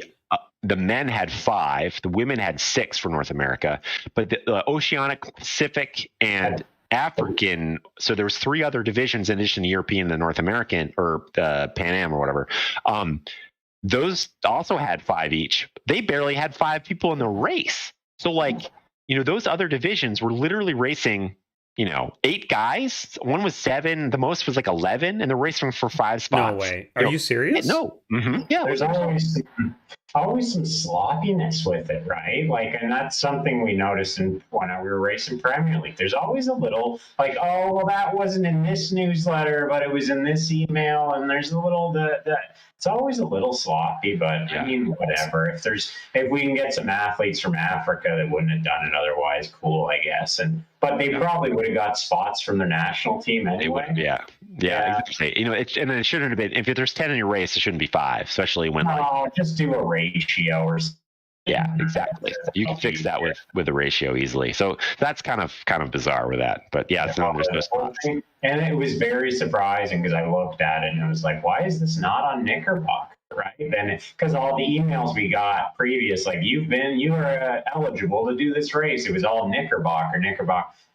men had 5. The women had 6 for North America. But the Oceanic, Pacific, and African, so there was 3 other divisions in addition to European, the North American, or the Pan Am or whatever. Those also had 5 each. They barely had 5 people in the race. So those other divisions were literally racing, 8 guys. One was 7. The most was like 11, and they're racing for 5 spots. No way. Are you serious? No. Mm-hmm. Yeah. There's always some sloppiness with it, right? And that's something we noticed when we were racing Premier League. There's always a little that wasn't in this newsletter, but it was in this email, and there's a little it's always a little sloppy, but whatever. If we can get some athletes from Africa that wouldn't have done it otherwise, cool, I guess. but they probably would have got spots from their national team anyway. Yeah, exactly. You know, and it shouldn't have been. If there's 10 in your race, it shouldn't be 5, especially when. No, just do a ratio or. Yeah, exactly. You can fix that with a ratio easily. So that's kind of bizarre with that. But yeah, it's there's no spots. And it was very surprising because I looked at it and it was like, why is this not on Knickerbocker? Right? Then because all the emails we got previous, like you are eligible to do this race. It was all Knickerbocker.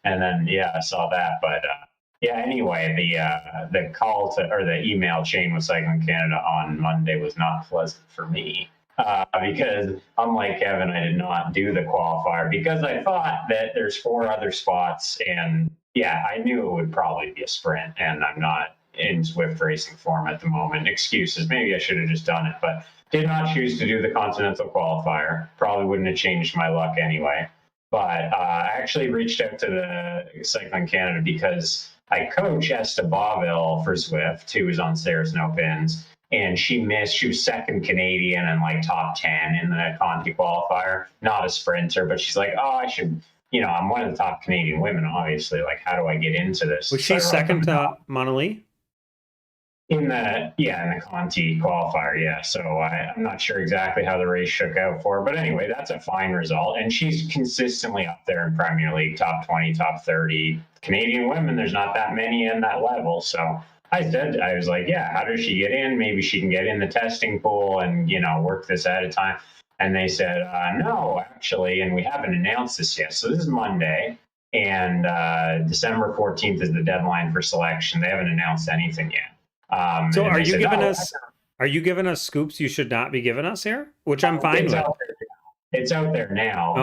And then, I saw that. But anyway, the call to, or the email chain with Cycling Canada on Monday was not pleasant for me. Because unlike Kevin, I did not do the qualifier because I thought that there's 4 other spots, and I knew it would probably be a sprint, and I'm not in Zwift racing form at the moment. Excuses. Maybe I should have just done it, but did not choose to do the Continental qualifier. Probably wouldn't have changed my luck anyway. But I actually reached out to the Cycling Canada because I coach Esther Boville for Zwift, who was on Sarah's No Pins. And she was second Canadian and like top 10 in the Conti qualifier. Not a sprinter, but she's like, I should, I'm one of the top Canadian women, obviously. Like, how do I get into this? Was she second to Monali? In the Conti qualifier, yeah. So I'm not sure exactly how the race shook out for her. But anyway, that's a fine result. And she's consistently up there in Premier League, top 20, top 30. Canadian women, there's not that many in that level. So I was like, how does she get in? Maybe she can get in the testing pool and, work this at a time. And they said, no, actually, and we haven't announced this yet. So this is Monday, and December 14th is the deadline for selection. They haven't announced anything yet. So are you giving us scoops you should not be giving us here? Which I'm fine with. It's out there now.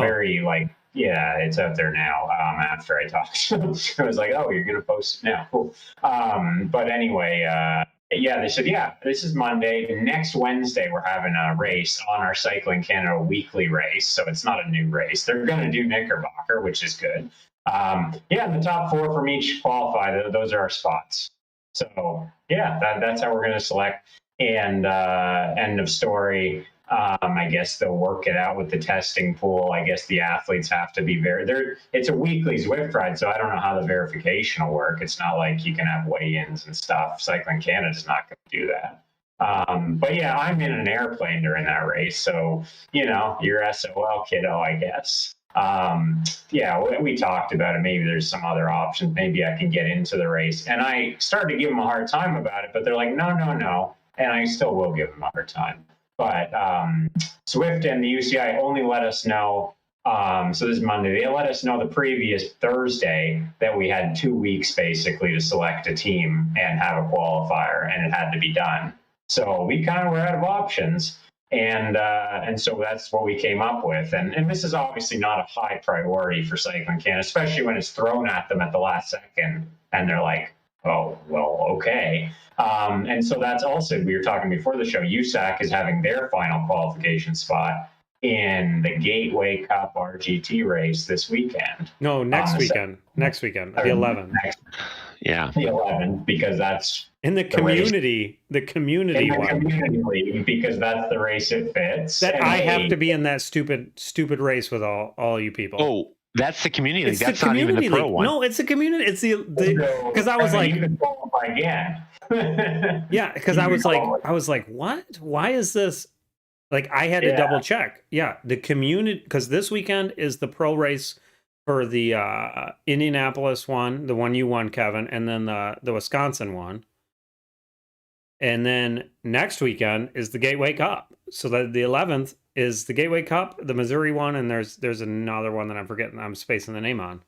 It's out there now. After I talked, I was like, "Oh, you're gonna post it now." Cool. But anyway, they said, this is Monday. Next Wednesday, we're having a race on our Cycling Canada weekly race, so it's not a new race. They're gonna do Knickerbocker, which is good. The top 4 from each qualify. Those are our spots. So that's how we're gonna select. And end of story. I guess they'll work it out with the testing pool. I guess the athletes have to be it's a weekly Zwift ride, so I don't know how the verification will work. It's not like you can have weigh-ins and stuff. Cycling Canada's not going to do that. But I'm in an airplane during that race, so you're SOL, kiddo, I guess. We talked about it. Maybe there's some other options. Maybe I can get into the race. And I started to give them a hard time about it, but they're like, no. And I still will give them a hard time. But Zwift and the UCI only let us know, so this is Monday, they let us know the previous Thursday that we had 2 weeks basically to select a team and have a qualifier, and it had to be done. So we kind of were out of options, and so that's what we came up with. And this is obviously not a high priority for Cycling Canada, especially when it's thrown at them at the last second, and they're like, oh, well, okay. And so that's also, we were talking before the show, USAC is having their final qualification spot in the Gateway Cup RGT race this weekend. No, next weekend, the 11th. The 11th, because that's in the community, the community league, because that's the race it fits. That I have to be in that stupid race with all you people. Oh, that's the community league. That's not even the pro one. No, it's the community. It's the because I was like, you can qualify again. Because I was like, what? Why is this? Like, I had to double check. The community, because this weekend is the pro race for the Indianapolis one, the one you won, Kevin, and then the Wisconsin one. And then next weekend is the Gateway Cup. So the 11th is the Gateway Cup, the Missouri one, and there's another one that I'm forgetting. I'm spacing the name on.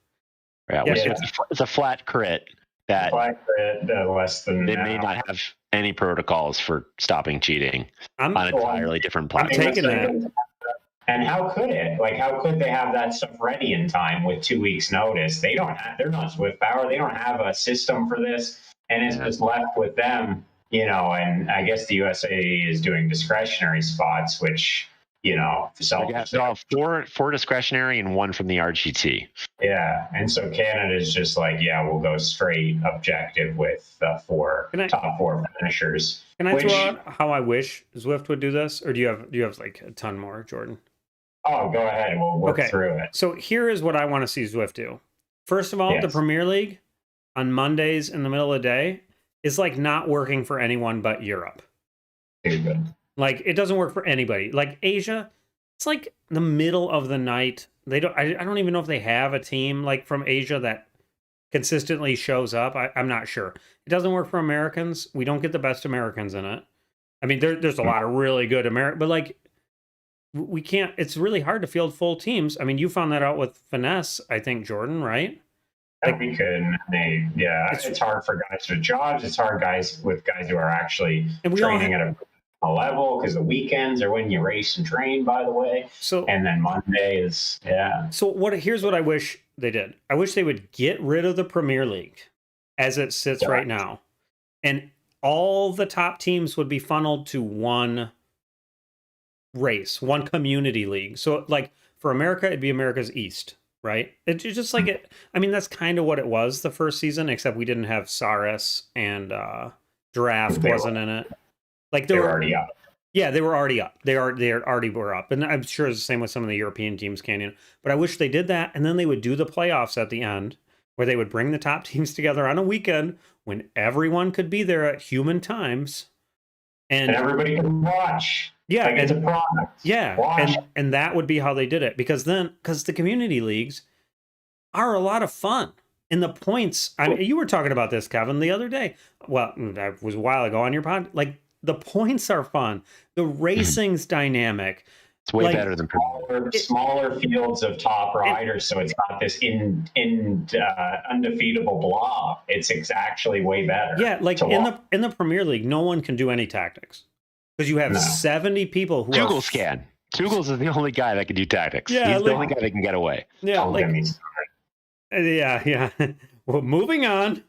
It's a flat crit. That less than they may not have any protocols for stopping cheating on an entirely different platform. I'm taking that. And how could it? Like, how could they have that stuff ready in time with 2 weeks' notice? They're not Zwift Power. They don't have a system for this, and it's just left with them. And I guess the USA is doing discretionary spots, which four discretionary and 1 from the RGT. Yeah, and so Canada's just like, we'll go straight objective with top 4 finishers. Can I throw out how I wish Zwift would do this, or do you have like a ton more, Jordan? Oh, go ahead. We'll work through it. So here is what I want to see Zwift do. First of all, the Premier League on Mondays in the middle of the day is like not working for anyone but Europe. Like it doesn't work for anybody. Like Asia, it's like the middle of the night. They don't. I don't even know if they have a team like from Asia that consistently shows up. I'm not sure. It doesn't work for Americans. We don't get the best Americans in it. I mean, there's a lot of really good American, but like we can't. It's really hard to field full teams. I mean, you found that out with Finesse, I think, Jordan, right? Like, we couldn't. It's hard for guys with jobs. It's hard with guys who are actually training at a level, because the weekends are when you race and train, by the way. So, and then Monday is, So here's what I wish they did. I wish they would get rid of the Premier League as it sits right now. And all the top teams would be funneled to one race, one community league. So like for America, it'd be America's East, right? It's just like it. I mean, that's kind of what it was the first season, except we didn't have Saris and Draft wasn't in it. Like they were already up. Yeah, they were already up. They already were up. And I'm sure it's the same with some of the European teams, Canyon. But I wish they did that. And then they would do the playoffs at the end, where they would bring the top teams together on a weekend when everyone could be there at human times. And everybody can watch. Yeah. Like it's a product. Yeah. And that would be how they did it. Because the community leagues are a lot of fun. And the points, I mean, you were talking about this, Kevin, the other day. Well, that was a while ago on your pod. Like, the points are fun. The racing's dynamic. It's way better than smaller fields of top riders, so it's not this undefeatable blob. It's actually way better. Yeah, like in the Premier League, no one can do any tactics because you have 70 people who Tugles can. Tugles is the only guy that can do tactics. Yeah, he's the only guy that can get away. Yeah, yeah. Well, moving on.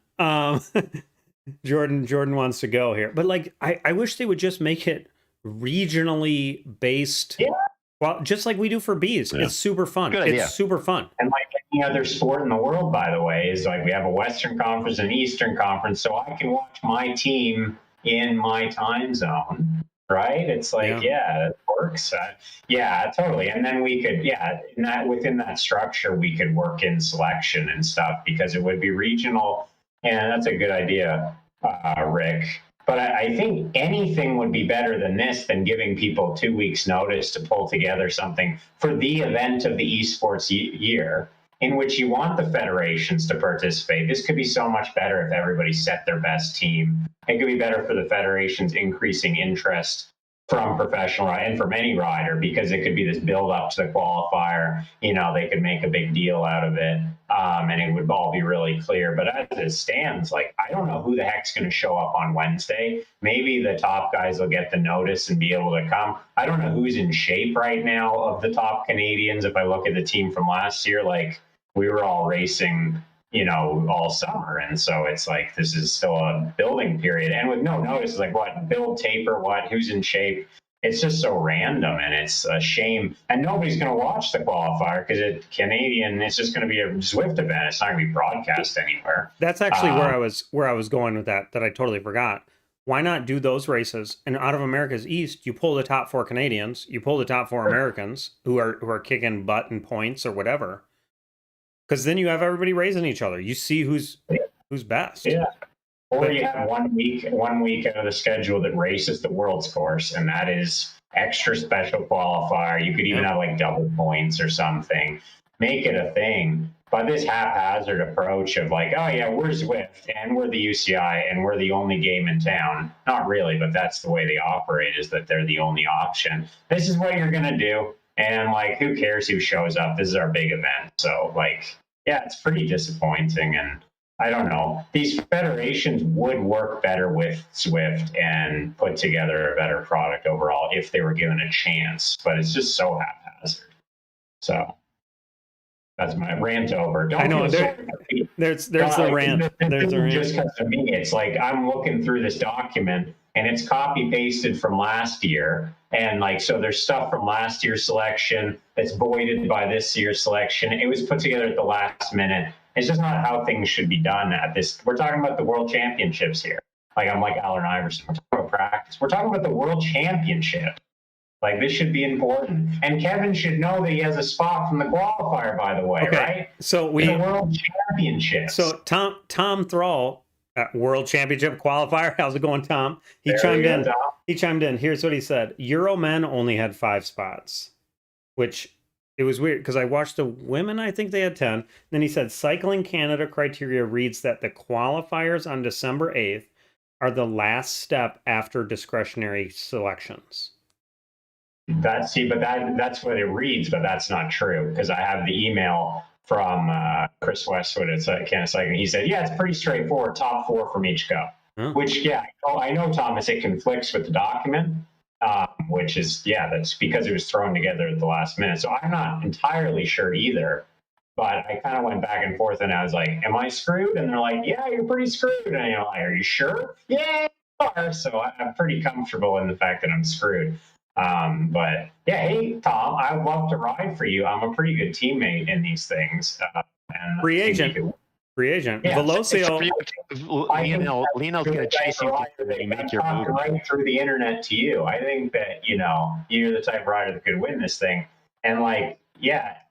Jordan wants to go here, but like I wish they would just make it regionally based. Yeah. Well, just like we do for bees. It's super fun. It's super fun. And like any other sport in the world, by the way, is like we have a Western Conference and Eastern Conference, so I can watch my team in my time zone. Right? It's like, it works. Totally. And then we could, within that structure, we could work in selection and stuff because it would be regional. And that's a good idea, Rick. But I think anything would be better than this, than giving people 2 weeks notice to pull together something for the event of the esports year in which you want the federations to participate. This could be so much better if everybody set their best team. It could be better for the federations increasing interest from professional and from any rider, because it could be this build up to the qualifier. You know, they could make a big deal out of it, and it would all be really clear. But as it stands, like, I don't know who the heck's going to show up on Wednesday. Maybe the top guys will get the notice and be able to come. I don't know who's in shape right now of the top Canadians. If I look at the team from last year, like, we were all racing, you know, all summer. And so it's like, this is still a building period. And with no notice, like, what, build, taper, what, who's in shape? It's just so random, and it's a shame. And nobody's going to watch the qualifier because it's Canadian. It's just going to be a Zwift event. It's not going to be broadcast anywhere. That's actually where I was going with that I totally forgot. Why not do those races? And out of America's East, you pull the top 4 Canadians, you pull the top 4 Americans who are kicking butt and points or whatever. Because then you have everybody racing each other. You see who's best. Yeah. Or you have 1 week out of the schedule that races the world's course, and that is extra special qualifier. You could even have like double points or something. Make it a thing. But this haphazard approach of like, oh yeah, we're Zwift and we're the UCI and we're the only game in town. Not really, but that's the way they operate, is that they're the only option. This is what you're going to do. And like, who cares who shows up? This is our big event. So like, yeah, it's pretty disappointing. And I don't know, these federations would work better with Zwift and put together a better product overall if they were given a chance, but it's just so haphazard. So that's my rant over. I know there's the rant. There's a rant. Just because of me, it's like I'm looking through this document and it's copy pasted from last year. And like, so there's stuff from last year's selection that's voided by this year's selection. It was put together at the last minute. It's just not how things should be done at this. We're talking about the World Championships here. Like, I'm like Allen Iverson. We're talking about practice. We're talking about the World Championship. Like, this should be important. And Kevin should know that he has a spot from the qualifier, by the way, right? So the World Championships. So Tom Drl at World Championship qualifier. How's it going, Tom? He chimed in. Tom. He chimed in. Here's what he said. Euro men only had 5 spots, which it was weird because I watched the women. I think they had 10. Then he said Cycling Canada criteria reads that the qualifiers on December 8th are the last step after discretionary selections. That's what it reads, but that's not true because I have the email from Chris Westwood at Canada Cycling. He said, yeah, it's pretty straightforward, top 4 from each go. Which, yeah, I know, Thomas, it conflicts with the document, which is, that's because it was thrown together at the last minute. So I'm not entirely sure either, but I kind of went back and forth and I was like, am I screwed? And they're like, yeah, you're pretty screwed. And I'm like, are you sure? Yeah, you are. So I'm pretty comfortable in the fact that I'm screwed. But yeah, hey, Tom, I would love to ride for you. I'm a pretty good teammate in these things. And Free agent. Yeah. Velocio. Lino's going to chase you to make your move. Right through the internet to you. I think that, you're the type of rider that could win this thing. And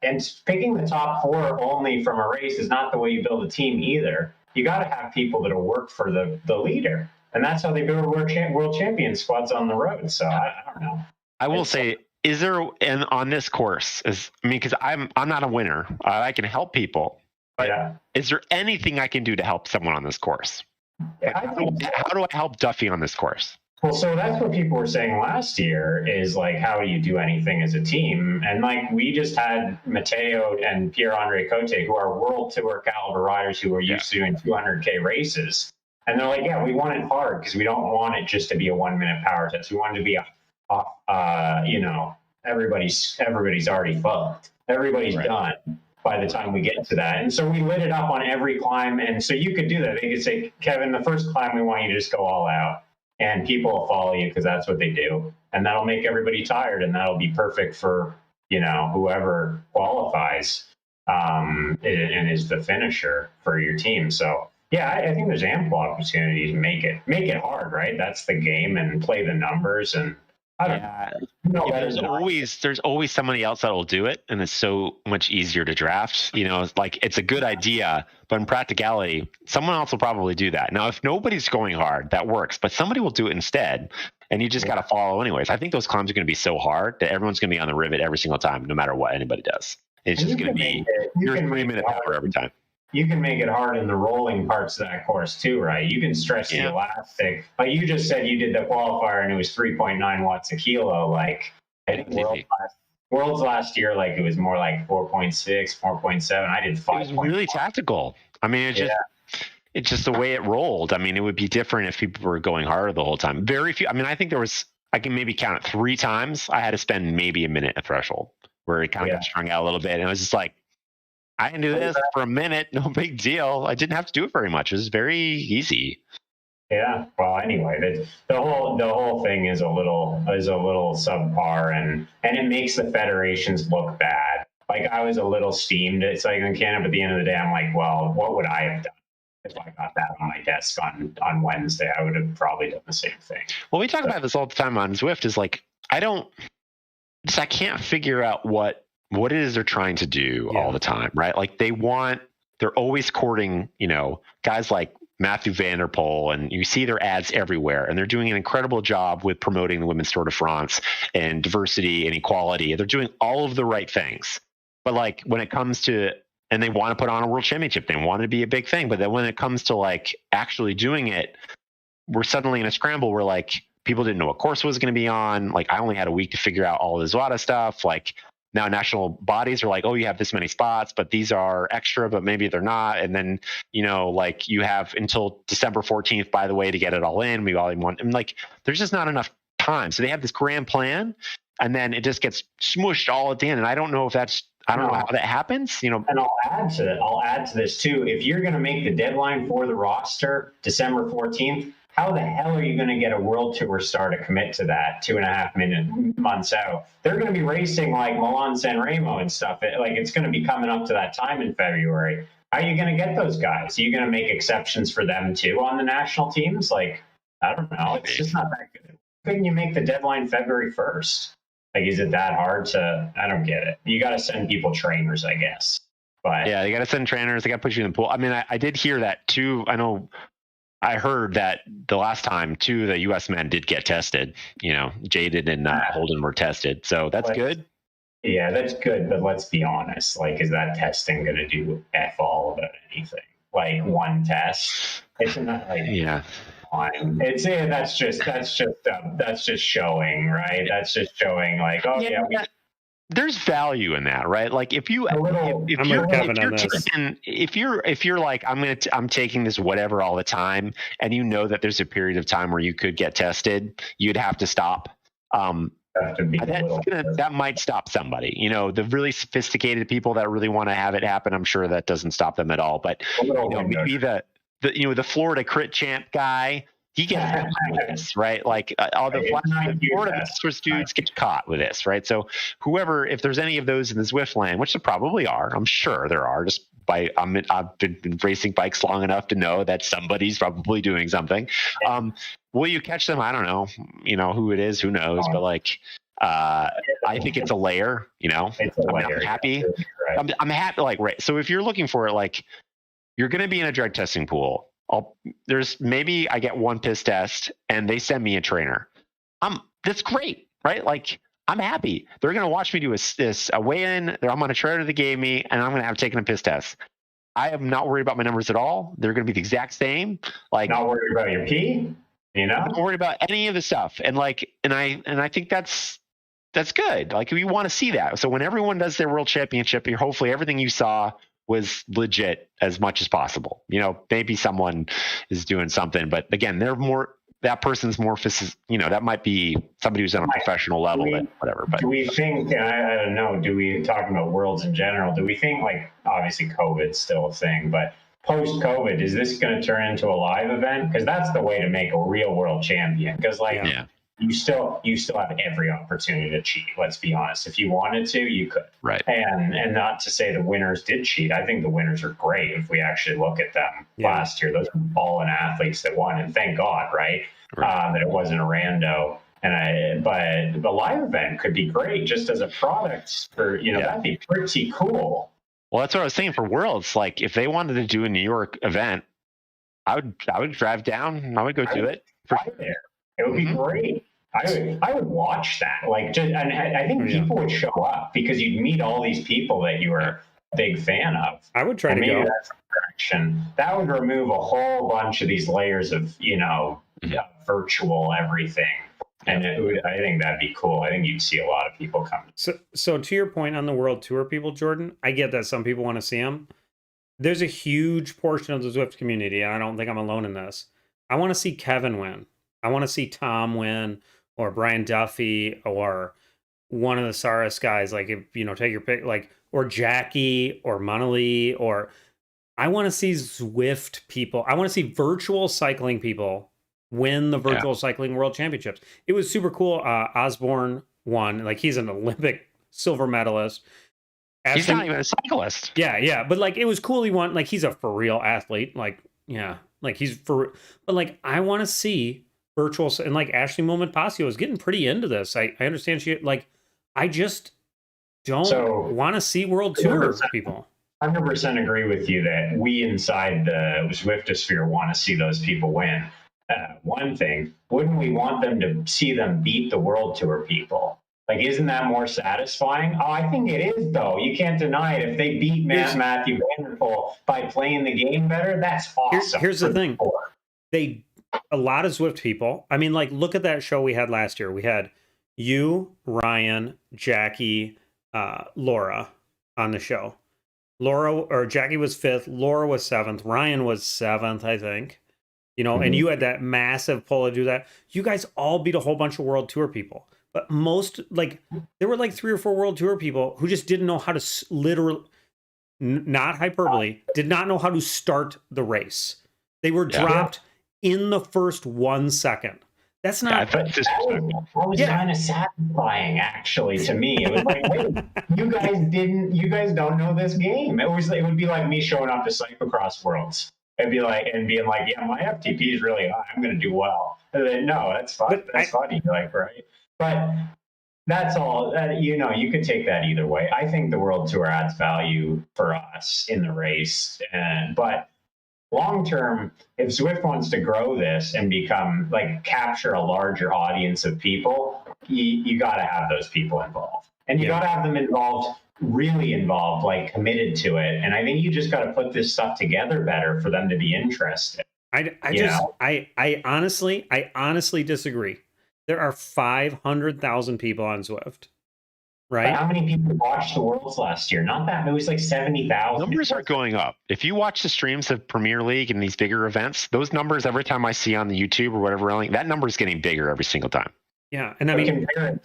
and picking the top 4 only from a race is not the way you build a team either. You got to have people that'll work for the leader. And that's how they build world champion squads on the road. So I don't know. I will say, is there on this course? Because I'm not a winner. I can help people. But is there anything I can do to help someone on this course? How do I help Duffy on this course? Well, so that's what people were saying last year is how do you do anything as a team? And we just had Matteo and Pierre-Andre Cote, who are world tour caliber riders who are used to doing 200K races. And they're like, yeah, we want it hard because we don't want it just to be a 1-minute power test. We want it to be everybody's already fucked. Everybody's done by the time we get to that. And so we lit it up on every climb. And so you could do that. They could say, Kevin, the first climb, we want you to just go all out. And people will follow you because that's what they do. And that'll make everybody tired. And that'll be perfect for, whoever qualifies and is the finisher for your team. So, yeah, I think there's ample opportunity to make it hard, right? That's the game, and play the numbers. And there's always somebody else that will do it, and it's so much easier to draft. It's a good idea, but in practicality, someone else will probably do that. Now, if nobody's going hard, that works, but somebody will do it instead, and you just got to follow anyways. I think those climbs are going to be so hard that everyone's going to be on the rivet every single time, no matter what anybody does. It's just going to be your 3-minute power every time. You can make it hard in the rolling parts of that course too, right? You can stretch the elastic. Like you just said, you did the qualifier and it was 3.9 watts a kilo. World's last year, it was more like 4.6, 4.7. I did 5. It was really tactical. I mean, it's just the way it rolled. I mean, it would be different if people were going harder the whole time. Very few. I mean, I think I can maybe count it 3 times. I had to spend maybe a minute at threshold where it kind of got strung out a little bit. And it was just I can do this for a minute, no big deal. I didn't have to do it very much. It was very easy. Yeah. Well, anyway, the whole thing is a little subpar, and it makes the federations look bad. I was a little steamed at Cycling Canada, but at the end of the day, I'm like, well, what would I have done if I got that on my desk on Wednesday? I would have probably done the same thing. Well, we talk about this all the time on Zwift. Is I can't figure out what it is they're trying to do all the time, right? They're always courting, guys like Matthew Van Der Poel, and you see their ads everywhere, and they're doing an incredible job with promoting the Women's Tour de France and diversity and equality. They're doing all of the right things. But when it comes to, and they want to put on a world championship, they want it to be a big thing. But then when it comes to actually doing it, we're suddenly in a scramble where people didn't know what course it was going to be on. I only had a week to figure out all the Zwada stuff. Now national bodies are oh, you have this many spots, but these are extra, but maybe they're not. And then, you have until December 14th, by the way, to get it all in. We all want, and there's just not enough time. So they have this grand plan, and then it just gets smushed all at the end. And I don't know I don't know how that happens, And I'll add to this too. If you're going to make the deadline for the roster December 14th, how the hell are you going to get a world tour star to commit to that 2.5 months out? They're going to be racing Milan San Remo and stuff. It's going to be coming up to that time in February. How are you going to get those guys? Are you going to make exceptions for them too on the national teams? I don't know. It's just not that good. Couldn't you make the deadline February 1st? Like, is it that hard to? I don't get it. You got to send people trainers, I guess. But yeah, they got to send trainers. They got to put you in the pool. I mean, I did hear that too. I heard that the last time 2 of the U.S. men did get tested. You know, Jaden and Holden were tested, so that's good. Yeah, that's good. But let's be honest. Like, is that testing going to do f all about anything? Like one test, it's not like It's that's just showing, right? That's just showing, like, oh yeah. There's value in that, right? Like if you're like, I'm taking this whatever all the time, and you know that there's a period of time where you could get tested, you'd have to stop. That might stop somebody. You know, the really sophisticated people that really want to have it happen, I'm sure that doesn't stop them at all. But maybe the Florida crit champ guy, he gets caught with this, right? Like all the Florida dudes get caught with this, right? So whoever, if there's any of those in the Zwift land, which there probably are, I'm sure there are. I've been racing bikes long enough to know that somebody's probably doing something. Will you catch them? I don't know. You know who it is, who knows? But like, I think it's a layer. You know, I'm happy. Right. I'm happy. Like, right. So if you're looking for it, like, you're going to be in a drug testing pool. Maybe I get one piss test and they send me a trainer. That's great, right? Like, I'm happy. They're going to watch me do a weigh-in. I'm on a trainer they gave me, and I'm going to have taken a piss test. I am not worried about my numbers at all. They're going to be the exact same. Like, not worried about your pee, you know? Not worried about any of the stuff. And like, and I think that's good. Like, we want to see that. So when everyone does their world championship, hopefully everything you saw was legit as much as possible. You know, maybe someone is doing something, but again, that person's more, you know, that might be somebody who's on a professional level, whatever. But do we think, I don't know, talking about worlds in general, do we think, like, obviously COVID's still a thing, but post-COVID, is this going to turn into a live event? Because that's the way to make a real world champion. Because, like, you still have every opportunity to cheat. Let's be honest. If you wanted to, you could. Right. And not to say the winners did cheat. I think the winners are great if we actually look at them last year. Those are balling athletes that won, and thank God, right? That it wasn't a rando. But the live event could be great just as a product for, you know, that'd be pretty cool. Well, that's what I was saying for Worlds. Like, if they wanted to do a New York event, I would drive down. I would go do it. There. It would be great. I would watch that. Like, and I think people would show up because you'd meet all these people that you were a big fan of. I would try to go. That's the direction. That would remove a whole bunch of these layers of, you know, virtual everything. And I think that'd be cool. I think you'd see a lot of people coming. So to your point on the World Tour people, Jordan, I get that some people want to see them. There's a huge portion of the Zwift community, and I don't think I'm alone in this. I want to see Kevin win. I want to see Tom win, or Brian Duffy, or one of the Saris guys. Like, if you know, take your pick, like, or Jackie, or Monolith, or I want to see Zwift people. I want to see virtual cycling people win the virtual cycling world championships. It was super cool. Osborne won. Like, he's an Olympic silver medalist. He's not even a cyclist. Yeah. But like, it was cool. He won. Like, he's a for real athlete. Like, like he's but like, I want to see virtual, and like Ashley Moment-Pasio is getting pretty into this. I understand I just don't want to see World Tour people. 100% agree with you that we inside the Zwiftosphere want to see those people win. One thing, wouldn't we want them to see them beat the World Tour people? Like, isn't that more satisfying? Oh, I think it is, though. You can't deny it. If they beat Matthew Van Der Poel by playing the game better, that's awesome. Here's the thing. A lot of Zwift people, I mean, like, look at that show we had last year. We had you, Ryan, Jackie, Laura on the show. Jackie was 5th, Laura was 7th, Ryan was 7th, I think. You know, and you had that massive pull to do that. You guys all beat a whole bunch of World Tour people. But most, like, there were like 3 or 4 World Tour people who just didn't know how to literally, not hyperbole, did not know how to start the race. They were dropped in the first 1 second. That's not. That was kind of satisfying, actually, to me. It was like, wait, you guys don't know this game. It would be like me showing up to Cyclocross Worlds. It'd be like, and being like, yeah, my FTP is really high. I'm going to do well. And then, no, that's fun. That's funny, like, right? But that's all. You could take that either way. I think the World Tour adds value for us in the race, but long term, if Zwift wants to grow this and become capture a larger audience of people, you got to have those people involved, and you got to have them involved, really involved, committed to it. And I think you just got to put this stuff together better for them to be interested. I honestly disagree. There are 500,000 people on Zwift, right? But how many people watched the Worlds last year? Not that. It was 70,000. Numbers are going up. If you watch the streams of Premier League and these bigger events, those numbers, every time I see on the YouTube or whatever, that number is getting bigger every single time. Yeah, and I mean, compare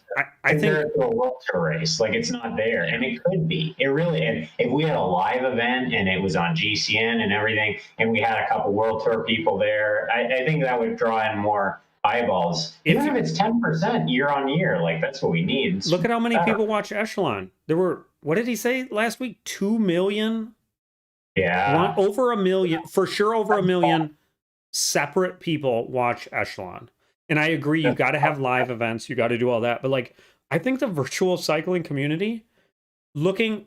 it to a World Tour race, it's not there, and it could be. It really, and if we had a live event and it was on GCN and everything, and we had a couple World Tour people there, I think that would draw in more eyeballs. Even if it's 10% year on year, that's what we need. Look at how many people watch Echelon. There were, what did he say last week? 2 million. Yeah, over a million, for sure. Over a million separate people watch Echelon. And I agree, you got to have live events, you got to do all that. But I think the virtual cycling community, looking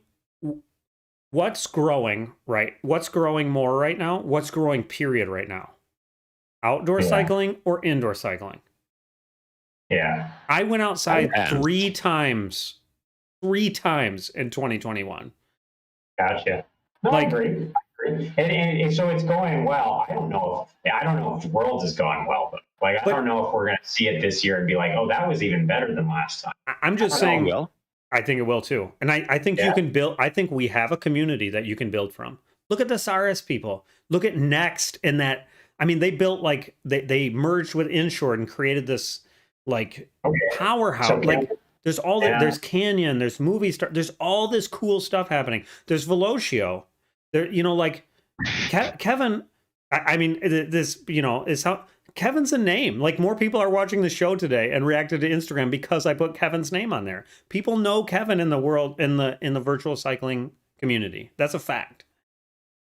what's growing, right? What's growing more right now? What's growing period right now? Outdoor cycling or indoor cycling? Yeah. I went outside 3 times in 2021. Gotcha. No, I agree. And so it's going well. I don't know if Worlds is going well, but I don't know if we're going to see it this year and be like, oh, that was even better than last time. I'm just saying, I think it will too. And I think you can build, I think we have a community that you can build from. Look at the SARS people. Look at Next and that. I mean, they built they merged with Inshore and created this powerhouse. So there's all there's Canyon, there's Movie Star, there's all this cool stuff happening. There's Velocio. There, Kevin. I mean, this is how. Kevin's a name. More people are watching the show today and reacted to Instagram because I put Kevin's name on there. People know Kevin in the world, in the virtual cycling community. That's a fact.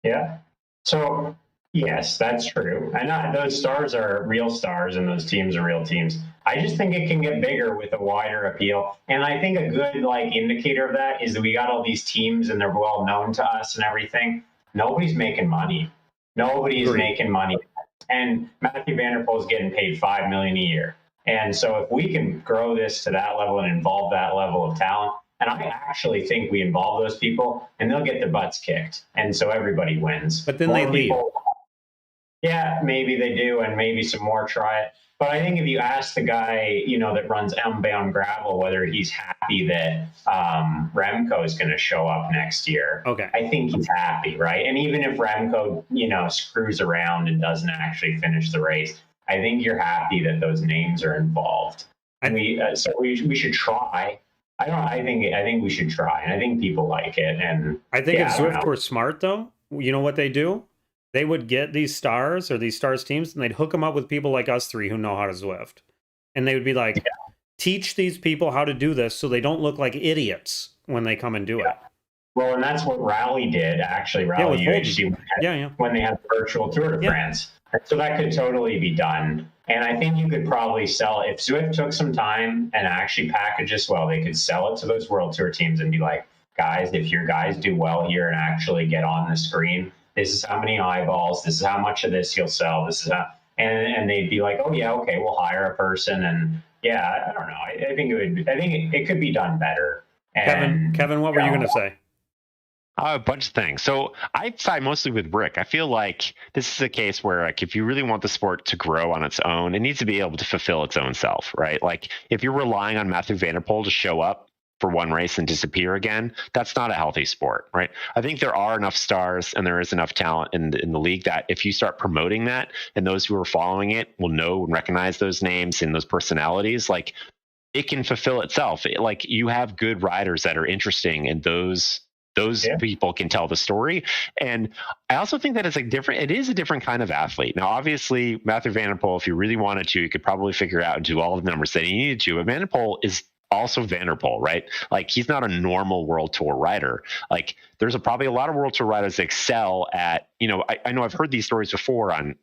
Yeah. So yes, that's true. And those stars are real stars and those teams are real teams. I just think it can get bigger with a wider appeal. And I think a good indicator of that is that we got all these teams and they're well known to us and everything. Nobody's making money. Nobody's making money. And Mathieu van der Poel is getting paid $5 million a year. And so if we can grow this to that level and involve that level of talent, and I actually think we involve those people and they'll get their butts kicked. And so everybody wins. But then they leave. Yeah, maybe they do. And maybe some more try it. But I think if you ask the guy, that runs Unbound Gravel, whether he's happy that Remco is going to show up next year, I think he's happy, right? And even if Remco, screws around and doesn't actually finish the race, I think you're happy that those names are involved. And we should try. I think we should try, and I think people like it. And I think if Zwift were smart, though, you know what they do? They would get these stars or these stars teams and they'd hook them up with people like us three who know how to Zwift. And they would be like, teach these people how to do this so they don't look like idiots when they come and do it. Well, and that's what Rally did, actually. Rally UHC when they had the virtual Tour de France. So that could totally be done. And I think you could probably sell, if Zwift took some time and actually packaged this well, they could sell it to those World Tour teams and be like, guys, if your guys do well here and actually get on the screen, this is how many eyeballs, this is how much of this you'll sell, this is how, and they'd be like, oh yeah, okay, we'll hire a person. And I don't know. I think it could be done better. And, Kevin, what were you going to say? A bunch of things. So I side mostly with Rick. I feel like this is a case where if you really want the sport to grow on its own, it needs to be able to fulfill its own self, right? If you're relying on Mathieu van der Poel to show up for one race and disappear again, that's not a healthy sport, right? I think there are enough stars and there is enough talent in the league that if you start promoting that and those who are following it will know and recognize those names and those personalities, it can fulfill itself. You have good riders that are interesting and those people can tell the story. And I also think that it is a different kind of athlete. Now, obviously, Mathieu van der Poel, if you really wanted to, you could probably figure out and do all the numbers that he needed to. But Van der Poel is also Van der Poel, right? Like he's not a normal World Tour rider. Like there's probably a lot of World Tour riders that excel at, I know I've heard these stories before on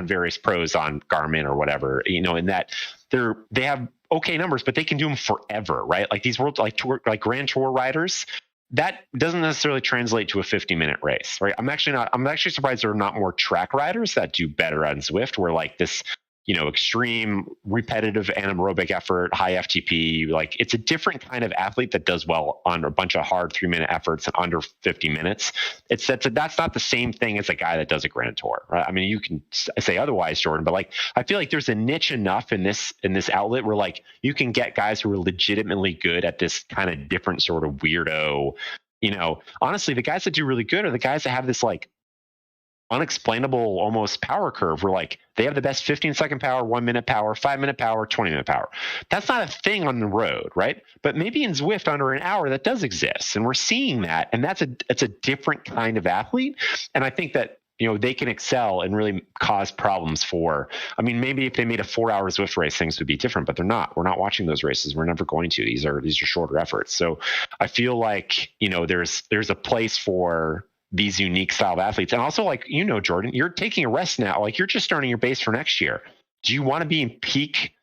various pros on Garmin or whatever, in that they have okay numbers, but they can do them forever, right? Like these like Grand Tour riders, that doesn't necessarily translate to a 50-minute race, right? I'm actually surprised there are not more track riders that do better on Zwift, where like this, extreme repetitive anaerobic effort, high FTP, like it's a different kind of athlete that does well on a bunch of hard 3-minute efforts and under 50 minutes. That's not the same thing as a guy that does a Grand Tour, right? I mean, you can say otherwise, Jordan, but like, I feel like there's a niche enough in this outlet where like you can get guys who are legitimately good at this kind of different sort of weirdo, honestly, the guys that do really good are the guys that have this like unexplainable almost power curve where like they have the best 15-second power, 1-minute power, 5-minute power, 20-minute power. That's not a thing on the road, right? But maybe in Zwift under an hour that does exist, and we're seeing that, and it's a different kind of athlete. And I think that they can excel and really cause problems maybe if they made a 4-hour Zwift race, things would be different, but they're not. We're not watching those races. We're never going to. These are shorter efforts. So I feel like there's a place for these unique style of athletes. And also, like, Jordan, you're taking a rest now. Like, you're just starting your base for next year. Do you want to be in peak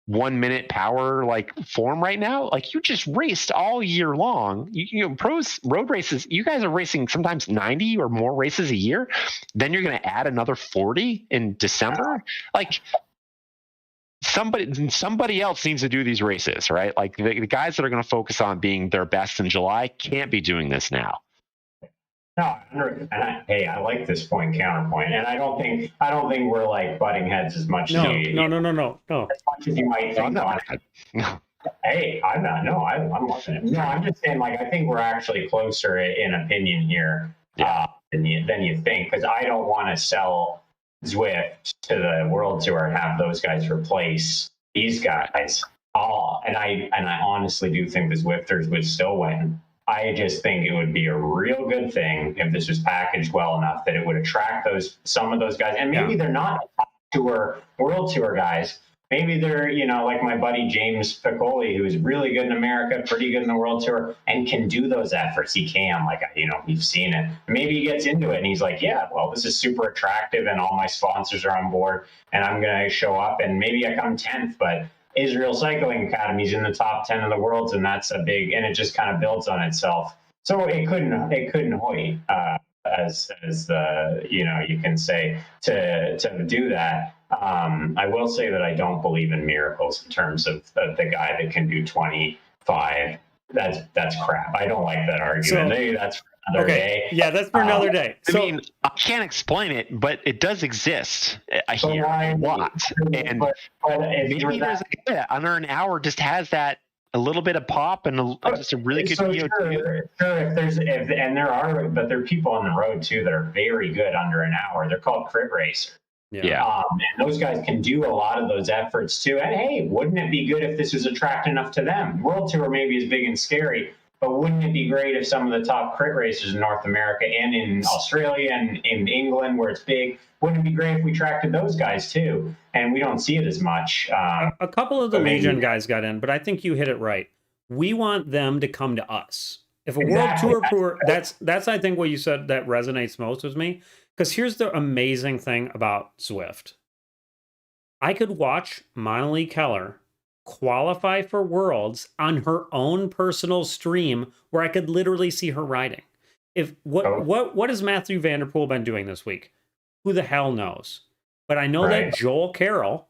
1-minute power like form right now? Like, you just raced all year long. Pros, road races, you guys are racing sometimes 90 or more races a year. Then you're going to add another 40 in December. Like, somebody else needs to do these races, right? Like the guys that are going to focus on being their best in July can't be doing this now. No, I like this counterpoint, and I don't think we're like butting heads as much. No. As much as you might think. Hey, I'm not. No, I'm loving it. No, I'm just saying, like, I think we're actually closer in opinion here than you think, because I don't want to sell Zwift to the World Tour and have those guys replace these guys. And I honestly do think the Zwifters would still win. I just think it would be a real good thing if this was packaged well enough that it would attract some of those guys. And maybe they're not World Tour guys. Maybe they're, like my buddy James Piccoli, who is really good in America, pretty good in the World Tour, and can do those efforts. He can, we've seen it. Maybe he gets into it and he's like, yeah, well, this is super attractive and all my sponsors are on board and I'm going to show up and maybe I come 10th, but Israel Cycling Academy is in the top 10 of the world, and that's and it just kind of builds on itself. So it couldn't hoy as you can say to do that. I will say that I don't believe in miracles in terms of the guy that can do 25. That's crap. I don't like that argument. Maybe that's for another day. Yeah, that's for another day. So, I mean, I can't explain it, but it does exist. I hear a lot. And but maybe there's a guy that under an hour just has that a little bit of pop and just a really good VO2. Sure, and there are people on the road too that are very good under an hour. They're called crit racers. Yeah. And those guys can do a lot of those efforts too. And hey, wouldn't it be good if this was attractive enough to them? World Tour maybe is big and scary, but wouldn't it be great if some of the top crit racers in North America and in Australia and in England, where it's big, wouldn't it be great if we attracted those guys too? And we don't see it as much. A couple of the Legion guys got in, but I think you hit it right. We want them to come to us. If a World Tour, that's I think what you said that resonates most with me. Because here's the amazing thing about Zwift. I could watch Monali Keller qualify for Worlds on her own personal stream where I could literally see her riding. What has Matthew Van der Poel been doing this week? Who the hell knows? But I know that Joel Carroll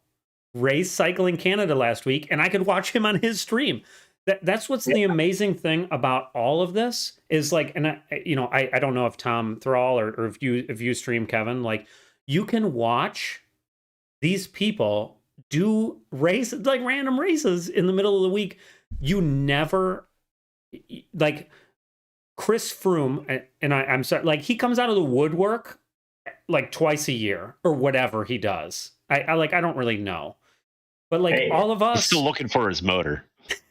raced Cycling Canada last week, and I could watch him on his stream. That's what's the amazing thing about all of this is like, and I don't know if Tom Thrall or if you stream, Kevin, like you can watch these people do races, like random races in the middle of the week. You never, like Chris Froome, and I'm sorry, like he comes out of the woodwork like twice a year or whatever he does. I don't really know, but like all of us he's still looking for his motor.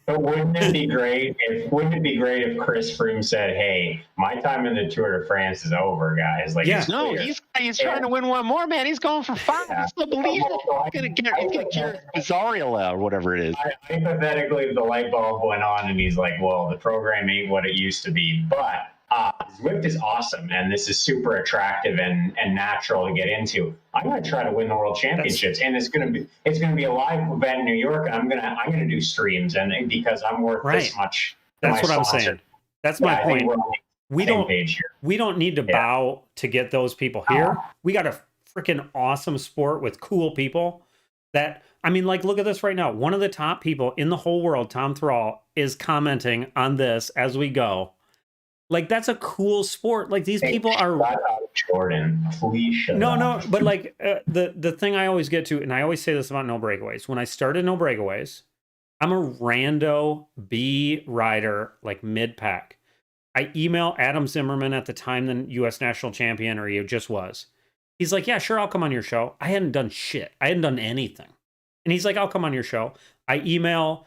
But wouldn't it be great if Chris Froome said, "Hey, my time in the Tour de France is over, guys"? Like, Yeah. No, he's trying to win one more, man. He's going for 5. I still believe it. He's gonna carry Bizarrela or whatever it is. Hypothetically, if the light bulb went on and he's like, "Well, the program ain't what it used to be," but Zwift is awesome, and this is super attractive and natural to get into. I'm going to try to win the World Championships, and it's going to be a live event in New York, and I'm going to do streams, and because I'm worth this much. That's what I'm saying. That's my point. We don't need to bow to get those people here. We got a freaking awesome sport with cool people. That, I mean, like, look at this right now. One of the top people in the whole world, Tom Drl, is commenting on this as we go. Like, that's a cool sport. Like, these people are Jordan. Please shut up. No, but like the thing I always get to, and I always say this about No Breakaways. When I started No Breakaways, I'm a rando B rider, like mid-pack. I email Adam Zimmerman at the time, the U.S. national champion, or he just was. He's like, "Yeah, sure, I'll come on your show." I hadn't done shit. I hadn't done anything. And he's like, "I'll come on your show." I emailed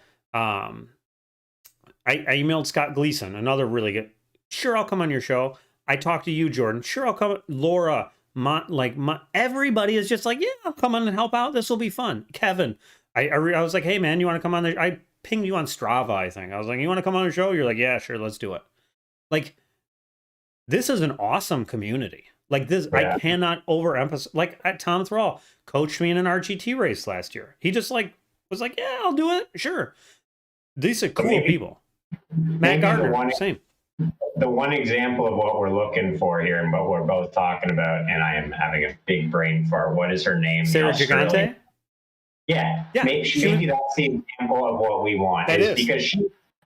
Scott Gleason, another really good. "Sure, I'll come on your show." I talked to you, Jordan. "Sure, I'll come. Laura, everybody is just like, "Yeah, I'll come on and help out. This will be fun." Kevin, I was like, "Hey, man, you want to come on?" I pinged you on Strava, I think. I was like, "You want to come on the show?" You're like, "Yeah, sure, let's do it." Like, this is an awesome community. Like this, I cannot overemphasize. Like, Tom Drl coached me in an RGT race last year. He just was like, "Yeah, I'll do it. Sure." These are cool people. Matt Gardner, same. The one example of what we're looking for here and what we're both talking about, and I am having a big brain fart. What is her name? Sarah Gigante? Yeah. Maybe that's the example of what we want. Because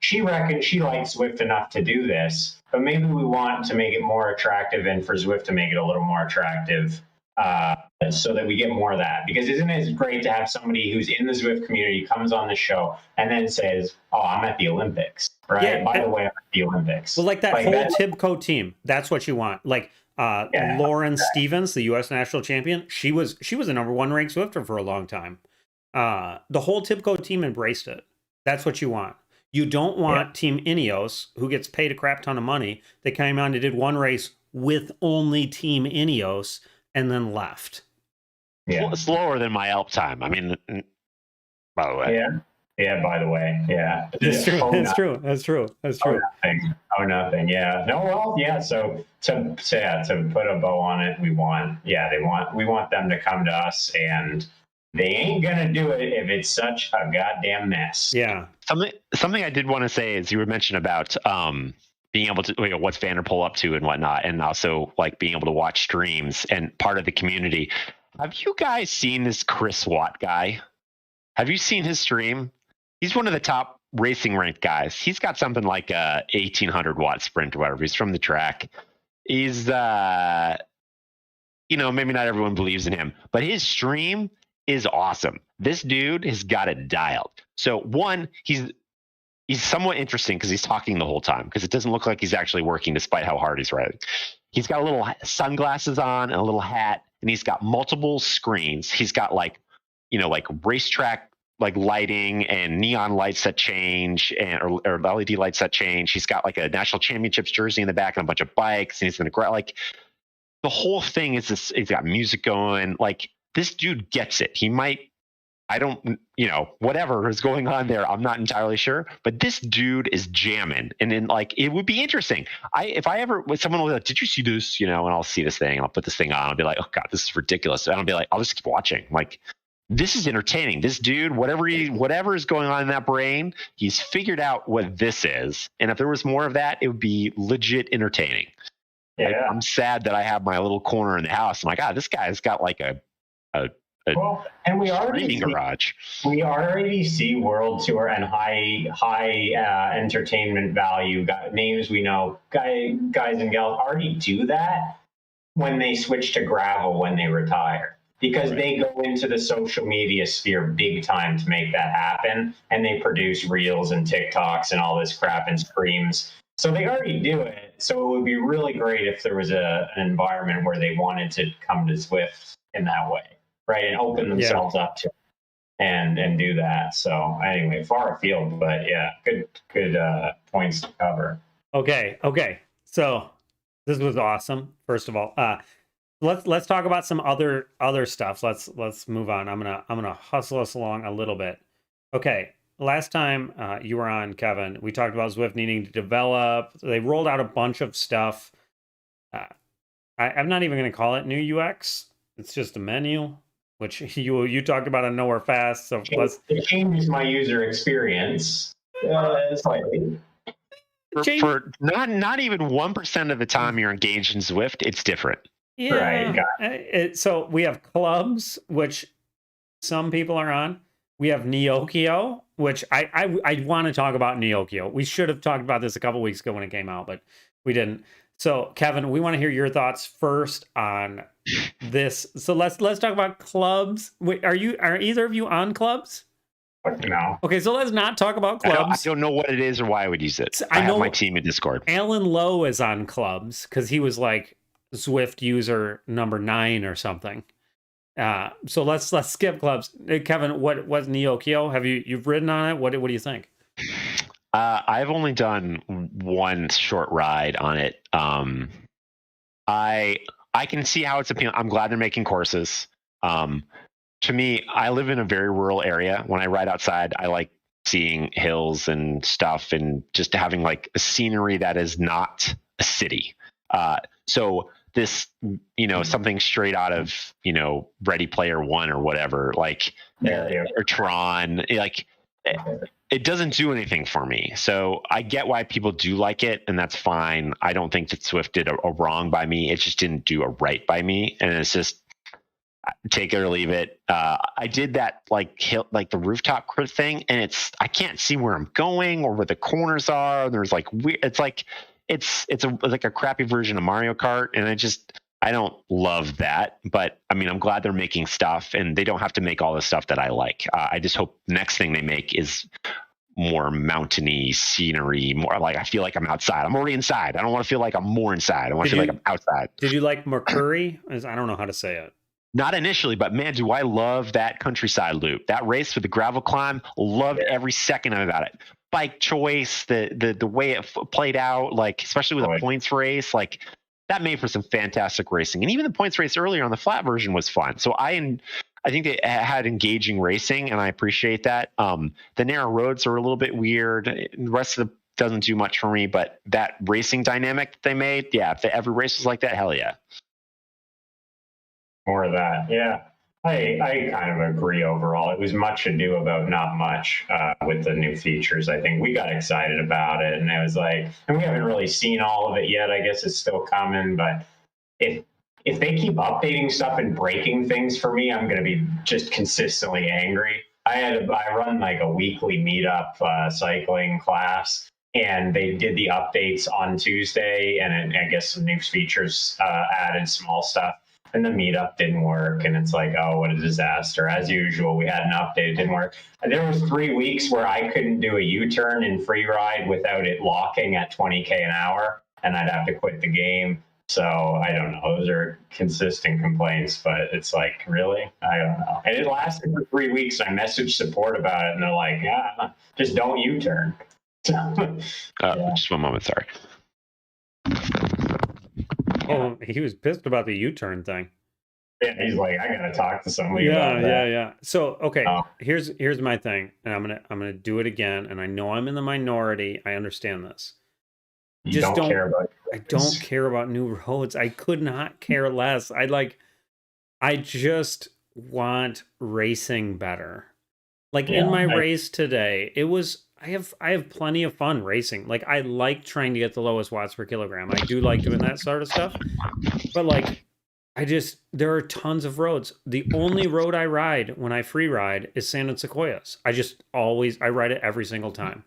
she reckons she likes Zwift enough to do this, but maybe we want to make it more attractive and for Zwift to make it a little more attractive so that we get more of that. Because isn't it great to have somebody who's in the Zwift community comes on the show and then says, "Oh, I'm at the Olympics," right? Yeah, by the way, I'm at the Olympics. Well, like that whole Tibco team, that's what you want. Like Lauren Stevens, the U.S. national champion, she was the number 1 ranked Zwifter for a long time. The whole Tibco team embraced it. That's what you want. You don't want Team Ineos, who gets paid a crap ton of money. They came on and did one race with only Team Ineos and then left. Yeah. Slower than my Alp time. I mean, by the way. Yeah, by the way. Yeah. That's true. That's true. Oh, nothing. Yeah. No, well, yeah. So to put a bow on it, we want them to come to us, and they ain't gonna do it if it's such a goddamn mess. Yeah. Something I did want to say is you were mentioning about being able to, what's Vanderpool up to and whatnot, and also like being able to watch streams and part of the community. Have you guys seen this Chris Watt guy? Have you seen his stream? He's one of the top racing ranked guys. He's got something like a 1800 watt sprint or whatever. He's from the track. He's, maybe not everyone believes in him, but his stream is awesome. This dude has got it dialed. So one, he's somewhat interesting because he's talking the whole time, because it doesn't look like he's actually working despite how hard he's riding. He's got a little sunglasses on and a little hat, and he's got multiple screens. He's got like racetrack like lighting and neon lights that change or LED lights that change. He's got like a national championships jersey in the back and a bunch of bikes, and he's in the the whole thing is this. He's got music going. Like, this dude gets it. He might. I don't, whatever is going on there, I'm not entirely sure, but this dude is jamming. And then, like, it would be interesting. If I ever, when someone was like, "Did you see this?" And I'll see this thing, and I'll put this thing on. I'll be like, "Oh God, this is ridiculous." And I'll be like, I'll just keep watching. Like, this is entertaining. This dude, whatever is going on in that brain, he's figured out what this is. And if there was more of that, it would be legit entertaining. Yeah. Like, I'm sad that I have my little corner in the house. I'm like, this guy's got like a and we already garage. We already see World Tour and high entertainment value names we know, guys and gals already do that when they switch to gravel when they retire, because they go into the social media sphere big time to make that happen, and they produce reels and TikToks and all this crap and streams. So they already do it. So it would be really great if there was an environment where they wanted to come to Zwift in that way. Right, and open themselves up to it. and do that. So anyway, far afield, but yeah, good points to cover. Okay. So this was awesome. First of all, let's talk about some other stuff. Let's move on. I'm gonna hustle us along a little bit. Okay. Last time you were on, Kevin, we talked about Zwift needing to develop. They rolled out a bunch of stuff. I'm not even going to call it new UX. It's just a menu, which you talked about on Nowhere Fast. So it changes my user experience slightly. For not even 1% of the time you're engaged in Zwift, it's different. Yeah. Right. So we have clubs, which some people are on. We have Neokio, which I want to talk about Neokio. We should have talked about this a couple weeks ago when it came out, but we didn't. So Kevin, we want to hear your thoughts first on this. So let's talk about clubs. Wait, are either of you on clubs? No. Okay, so let's not talk about clubs. I don't know what it is or why I would use it. I have my team in Discord. Alan Lowe is on clubs because he was like Zwift user number 9 or something. So let's skip clubs. Kevin, what's Neokio? Have you've ridden on it? What do you think? I've only done one short ride on it. I can see how it's appealing. I'm glad they're making courses. To me, I live in a very rural area. When I ride outside, I like seeing hills and stuff and just having like a scenery that is not a city. So this, something straight out of, Ready Player One or whatever, like, or Tron, like, it doesn't do anything for me. So I get why people do like it, and that's fine. I don't think that Zwift did a wrong by me. It just didn't do a right by me. And it's just take it or leave it. I did that like the rooftop crit thing, and I can't see where I'm going or where the corners are. There's like it's like a crappy version of Mario Kart, and I don't love that. But I mean, I'm glad they're making stuff, and they don't have to make all the stuff that I like. I just hope the next thing they make is more mountainy scenery, more like I feel like I'm outside. I'm already inside. I don't want to feel like I'm more inside. I want to feel like I'm outside. Did you like Mercury? I don't know how to say it. Not initially, but man, do I love that countryside loop. That race with the gravel climb, loved every second about it. Bike choice, the way it played out, like especially with a points race, like that made for some fantastic racing. And even the points race earlier on the flat version was fun. So I think they had engaging racing, and I appreciate that. The narrow roads are a little bit weird. The rest of doesn't do much for me, but that racing dynamic that they made, if every race was like that, hell yeah. More of that, yeah. I kind of agree overall. It was much ado about not much with the new features. I think we got excited about it, and it was like, and we haven't really seen all of it yet. I guess it's still coming, but if they keep updating stuff and breaking things for me, I'm going to be just consistently angry. I run like a weekly meetup cycling class, and they did the updates on Tuesday, and I guess some new features added small stuff. And the meetup didn't work, and it's like, oh, what a disaster. As usual, we had an update, it didn't work. And there was 3 weeks where I couldn't do a U-turn in free ride without it locking at 20k an hour, and I'd have to quit the game. So I don't know. Those are consistent complaints, but it's like, really? I don't know. And it lasted for 3 weeks. I messaged support about it, and they're like, yeah, just don't U-turn. Just one moment, sorry. Oh, he was pissed about the U-turn thing. Yeah, he's like, I gotta talk to somebody about that. Yeah. So, okay, here's my thing, and I'm gonna do it again. And I know I'm in the minority. I understand this. I don't care about new roads. I could not care less. I just want racing better. Like in my race today, it was. I have plenty of fun racing. Like I like trying to get the lowest watts per kilogram. I do like doing that sort of stuff. But like there are tons of roads. The only road I ride when I free ride is Sand and Sequoias. I ride it every single time.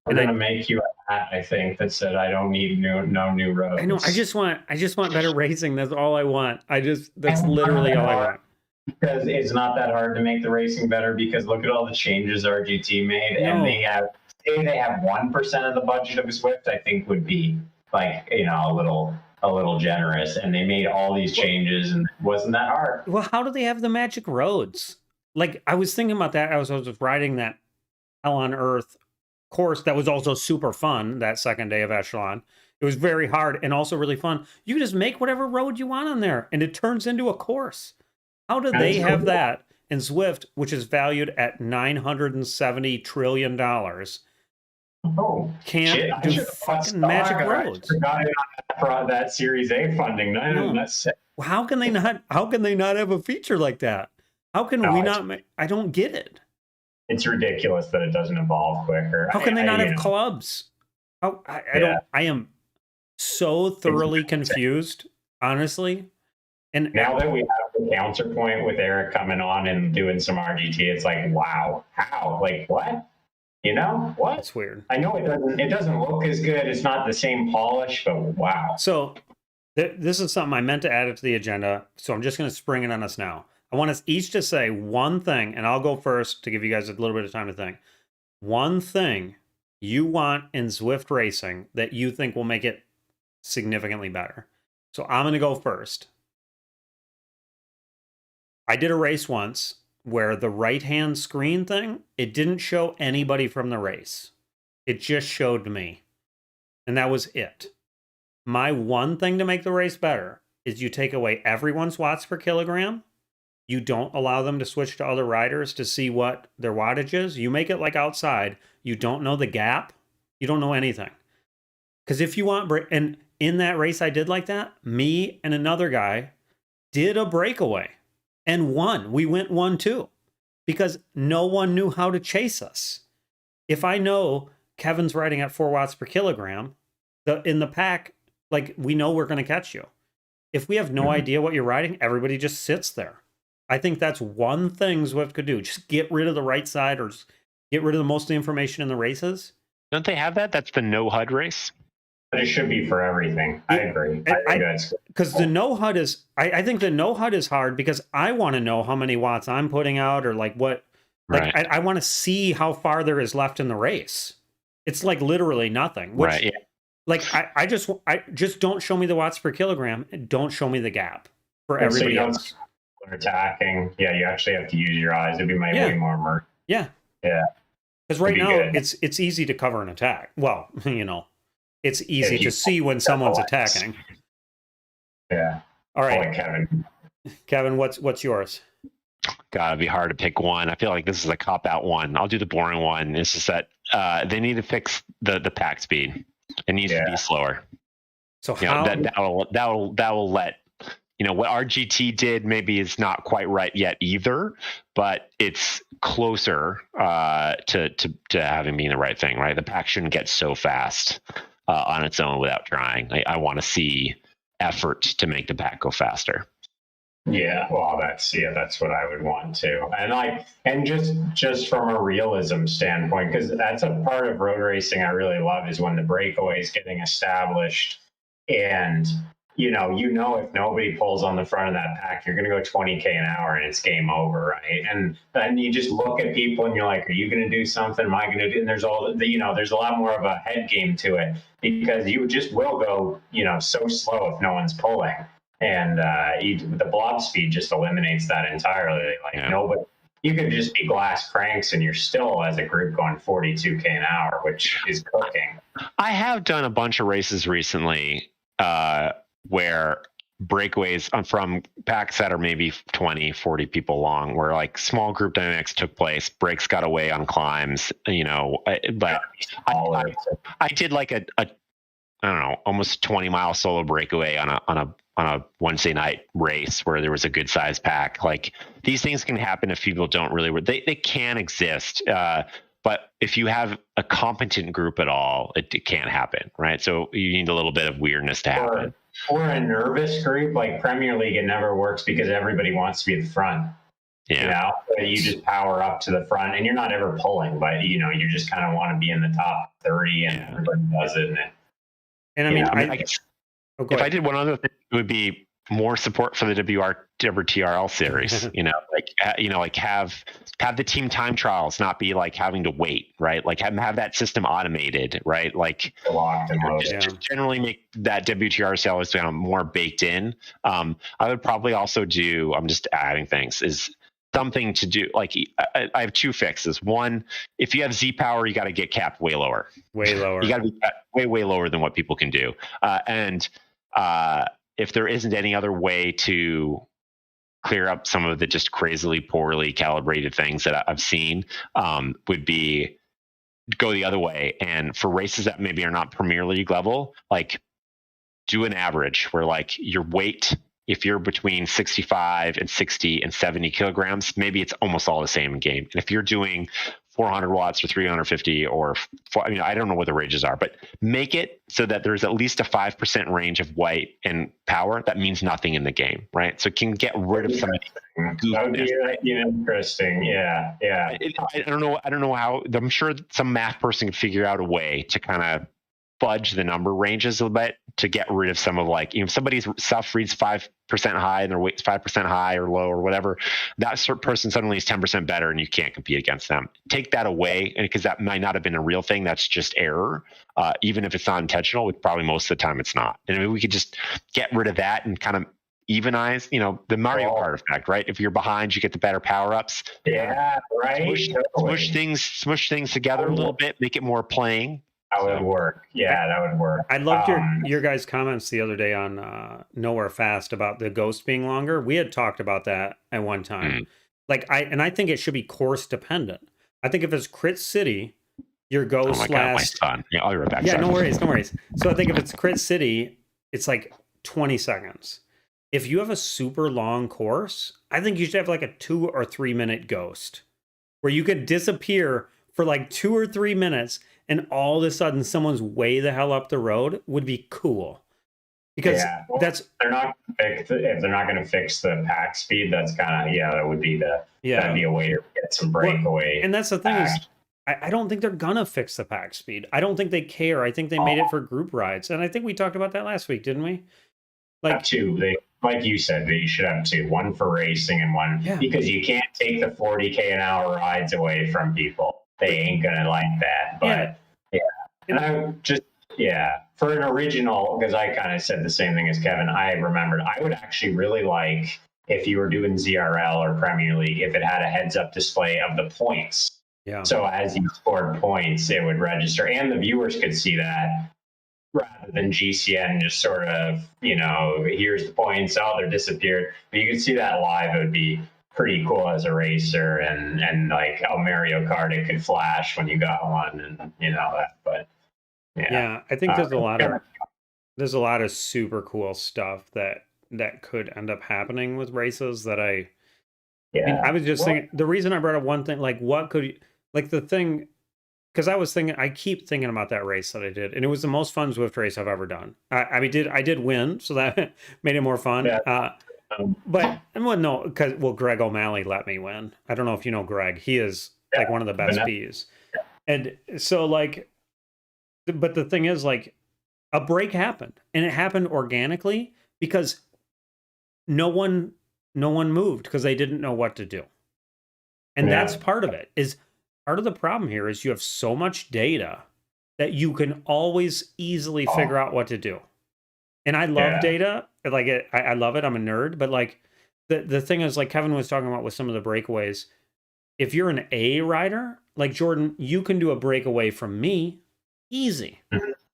I'm gonna make you a hat, I think, that said I don't need no new roads. I know. I just want better racing. That's all I want. That's literally all I want. Because it's not that hard to make the racing better, because look at all the changes RGT made, and they have 1% of the budget of Zwift, I think would be like, a little generous, and they made all these changes, and it wasn't that hard. Well, how do they have the magic roads? like I was thinking about that. I was riding that Hell on Earth course that was also super fun that second day of Echelon. It was very hard and also really fun. You just make whatever road you want on there, and it turns into a course. How do they have that in Zwift, which is valued at $970 trillion? Oh, can't do fucking magic roads. I forgot about that Series A funding. How can they not? How can they not have a feature like that? How can we not? I don't get it. It's ridiculous that it doesn't evolve quicker. How can they not have clubs? I don't. I am so thoroughly confused, honestly. And now that we have the counterpoint with Eric coming on and doing some RGT, it's like, wow, how? Like what? You know what? It's weird. I know it doesn't look as good. It's not the same polish, but wow. So this is something I meant to add it to the agenda. So I'm just going to spring it on us now. I want us each to say one thing, and I'll go first to give you guys a little bit of time to think. One thing you want in Zwift racing that you think will make it significantly better. So I'm going to go first. I did a race once where the right-hand screen thing, it didn't show anybody from the race. It just showed me. And that was it. My one thing to make the race better is you take away everyone's watts per kilogram. You don't allow them to switch to other riders to see what their wattage is. You make it like outside. You don't know the gap. You don't know anything. Because if you want, and in that race I did like that, me and another guy did a breakaway and won. We went 1-2 because no one knew how to chase us. If I know Kevin's riding at 4 watts per kilogram, in the pack, like we know we're going to catch you. If we have no idea what you're riding, everybody just sits there. I think that's one thing Zwift could do. Just get rid of the right side or just get rid of the most of the information in the races. Don't they have that? That's the no HUD race. But it should be for everything. I agree. Because the no HUD is, I think the no HUD is hard because I want to know how many watts I'm putting out or like what, like I want to see how far there is left in the race. It's like literally nothing. Which, right. Yeah. Like I just don't show me the watts per kilogram. And don't show me the gap for everybody else. Attacking, yeah, you actually have to use your eyes. It'd be way more immersive. Yeah. Because right now it's easy to cover an attack. Well, you know, it's easy to see when someone's attacking. Yeah. All right, Kevin, what's yours? God, it'd be hard to pick one. I feel like this is a cop-out one. I'll do the boring one. It's just that they need to fix the pack speed. It needs to be slower. So how that will let, you know, what RGT did maybe is not quite right yet either, but it's closer to having been the right thing, right? The pack shouldn't get so fast on its own without trying. I want to see effort to make the pack go faster. Yeah, well, that's what I would want too, and just from a realism standpoint, because that's a part of road racing I really love is when the breakaway is getting established, and you know if nobody pulls on the front of that pack, you're going to go 20k an hour and it's game over, right? And then you just look at people and you're like, are you going to do something? Am I going to do? And there's there's a lot more of a head game to it because you just will go so slow if no one's pulling. And the blob speed just eliminates that entirely. Nobody, you could just be glass cranks and you're still, as a group, going 42k an hour, which is cooking. I have done a bunch of races recently where breakaways from packs that are maybe 20, 40 people long, where like small group dynamics took place, breaks got away on climbs, but I did like a I don't know, almost 20-mile solo breakaway on a Wednesday night race where there was a good sized pack. Like these things can happen if people don't really, they can exist. But if you have a competent group at all, it can't happen. Right. So you need a little bit of weirdness to happen. Or a nervous group like Premier League, it never works because everybody wants to be at the front. Yeah. You just power up to the front and you're not ever pulling, but you just kind of want to be in the top 30 and everybody does it. And I mean, I guess if I did one other thing, it would be more support for the WRTRL series. Have the team time trials not be like having to wait, right? Like have that system automated, right? Like just generally make that WTR sales more baked in. I would probably also do. I'm just adding things. Is something to do. Like I have two fixes. One, if you have Z power, you got to get capped way lower. Way lower. You got to be way lower than what people can do. And if there isn't any other way to clear up some of the just crazily poorly calibrated things that I've seen, would be go the other way. And for races that maybe are not Premier League level, like do an average where like your weight, if you're between 65 and 60 and 70 kilograms, maybe it's almost all the same in game. And if you're doing 400 watts or 350 or, I don't know what the ranges are, but make it so that there's at least a 5% range of weight and power. That means nothing in the game, right? So it can get rid of some of the That would be interesting. Yeah. I don't know how. I'm sure some math person could figure out a way to kind of fudge the number ranges a bit to get rid of some of like, if somebody's stuff reads 5% high and their weight's 5% high or low or whatever, that sort of person suddenly is 10% better and you can't compete against them. Take that away, and because that might not have been a real thing, that's just error. Even if it's not intentional, probably most of the time it's not. And we could just get rid of that and kind of evenize, the Mario Kart effect, right? If you're behind, you get the better power-ups. Yeah, right. Smush things together a little bit, make it more playing. That would work. Yeah, that would work. I loved your guys' comments the other day on Nowhere Fast about the ghost being longer. We had talked about that at one time. I think it should be course dependent. I think if it's Crit City, your ghost lasts. God, my son. Yeah, I'll be right back. Yeah, no worries. So I think if it's Crit City, it's like 20 seconds. If you have a super long course, I think you should have like a 2 or 3 minute ghost where you could disappear for like 2 or 3 minutes. And all of a sudden, someone's way the hell up the road would be cool, because they're not if they're not going to fix the pack speed. That's kind of that would be that'd be a way to get some breakaway. And that's the thing is, I don't think they're gonna fix the pack speed. I don't think they care. I think they made it for group rides, and I think we talked about that last week, didn't we? Like two, like you said, you should have two. One for racing and one because you can't take the 40K an hour rides away from people. They ain't gonna like that, but and I just for an original, because I kind of said the same thing as Kevin. I remembered I would actually really like if you were doing ZRL or Premier League, if it had a heads-up display of the points. Yeah. So as you scored points, it would register, and the viewers could see that rather than GCN just sort of here's the points, they're disappeared. But you could see that live. It would be pretty cool as a racer, and like Mario Kart, it could flash when you got one, and that. But I think there's a lot of super cool stuff that could end up happening with races that I was just thinking. The reason I brought up one thing, like what could the thing, because I was thinking, I keep thinking about that race that I did, and it was the most fun Zwift race I've ever done. I did win, so that made it more fun. Because Greg O'Malley let me win. I don't know if you know Greg. He is like one of the best P's. And so but the thing is, like, a break happened, and it happened organically because no one moved because they didn't know what to do. And that's part of it. Is part of the problem here is you have so much data that you can always easily figure out what to do. And I love data. Like I love it. I'm a nerd. But like the thing is, like Kevin was talking about with some of the breakaways, if you're an A rider, like Jordan, you can do a breakaway from me easy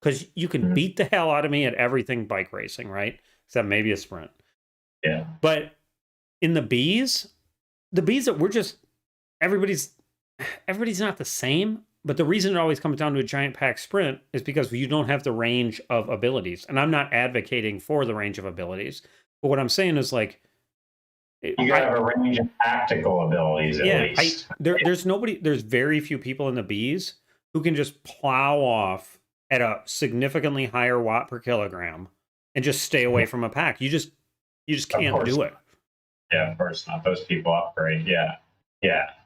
because you can beat the hell out of me at everything bike racing, right? Except maybe a sprint. Yeah. But in the Bs that we're just everybody's not the same. But the reason it always comes down to a giant pack sprint is because you don't have the range of abilities. And I'm not advocating for the range of abilities. But what I'm saying is, like, you gotta have a range of tactical abilities at least. There's very few people in the Bs who can just plow off at a significantly higher watt per kilogram and just stay away from a pack. You just can't do it. Yeah, of course not. Those people upgrade. Yeah,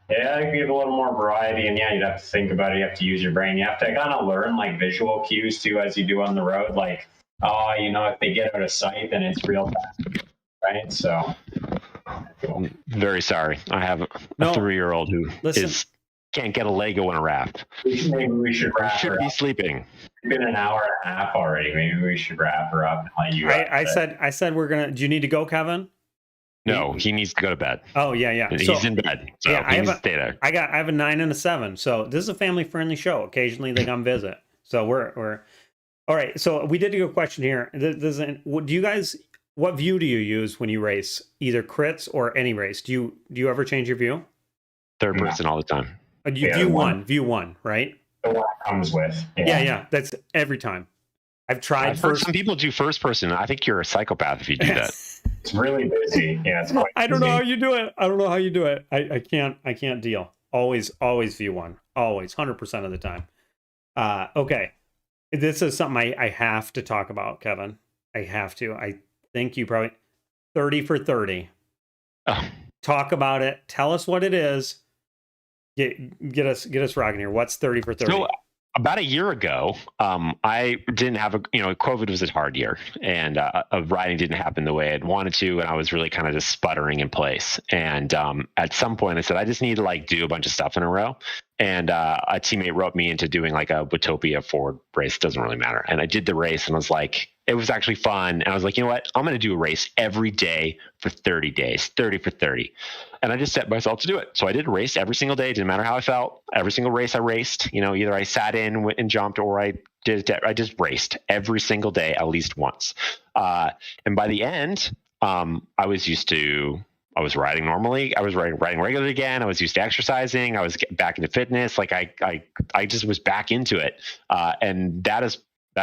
you give a little more variety, and you'd have to think about it. You have to use your brain. You have to kind of learn like visual cues too, as you do on the road. Like, if they get out of sight, then it's real fast, right? So, cool. Very sorry. I have a 3-year-old who can't get a Lego in a raft. Maybe we should wrap her up. Be sleeping. It's been an hour and a half already. Maybe we should wrap her up and let you. I said we're gonna. Do you need to go, Kevin? No, he needs to go to bed. Oh yeah. He's in bed, so yeah, he needs to stay there. I have a 9 and a 7. So this is a family friendly show. Occasionally they come visit. So we're all right. So we did a good question here. What view do you use when you race? Either crits or any race? Do you ever change your view? Third person all the time. View one, right? The one it comes with. Yeah. That's every time. I've heard some people do first person. I think you're a psychopath if you do that. It's really busy. Yeah, it's quite I don't know how you do it. I can't deal. Always view one. Always, 100% of the time. Okay. This is something I have to talk about, Kevin. I have to. I think you probably 30 for 30. Oh. Talk about it. Tell us what it is. Get us rocking here. What's 30 for 30? So, about a year ago, I didn't have COVID was a hard year, and riding didn't happen the way I'd wanted to, and I was really kind of just sputtering in place. And at some point, I said, I just need to do a bunch of stuff in a row. And a teammate wrote me into doing a Watopia Ford race. Doesn't really matter. And I did the race, and I was like, it was actually fun. And I was like, you know what? I'm going to do a race every day for 30 days, 30 for 30. And I just set myself to do it. So I did a race every single day. Didn't matter how I felt. Every single race I raced, either I sat in and jumped or I just raced every single day at least once. And by the end, I was riding normally. I was riding regularly again. I was used to exercising. I was getting back into fitness. I just was back into it. And that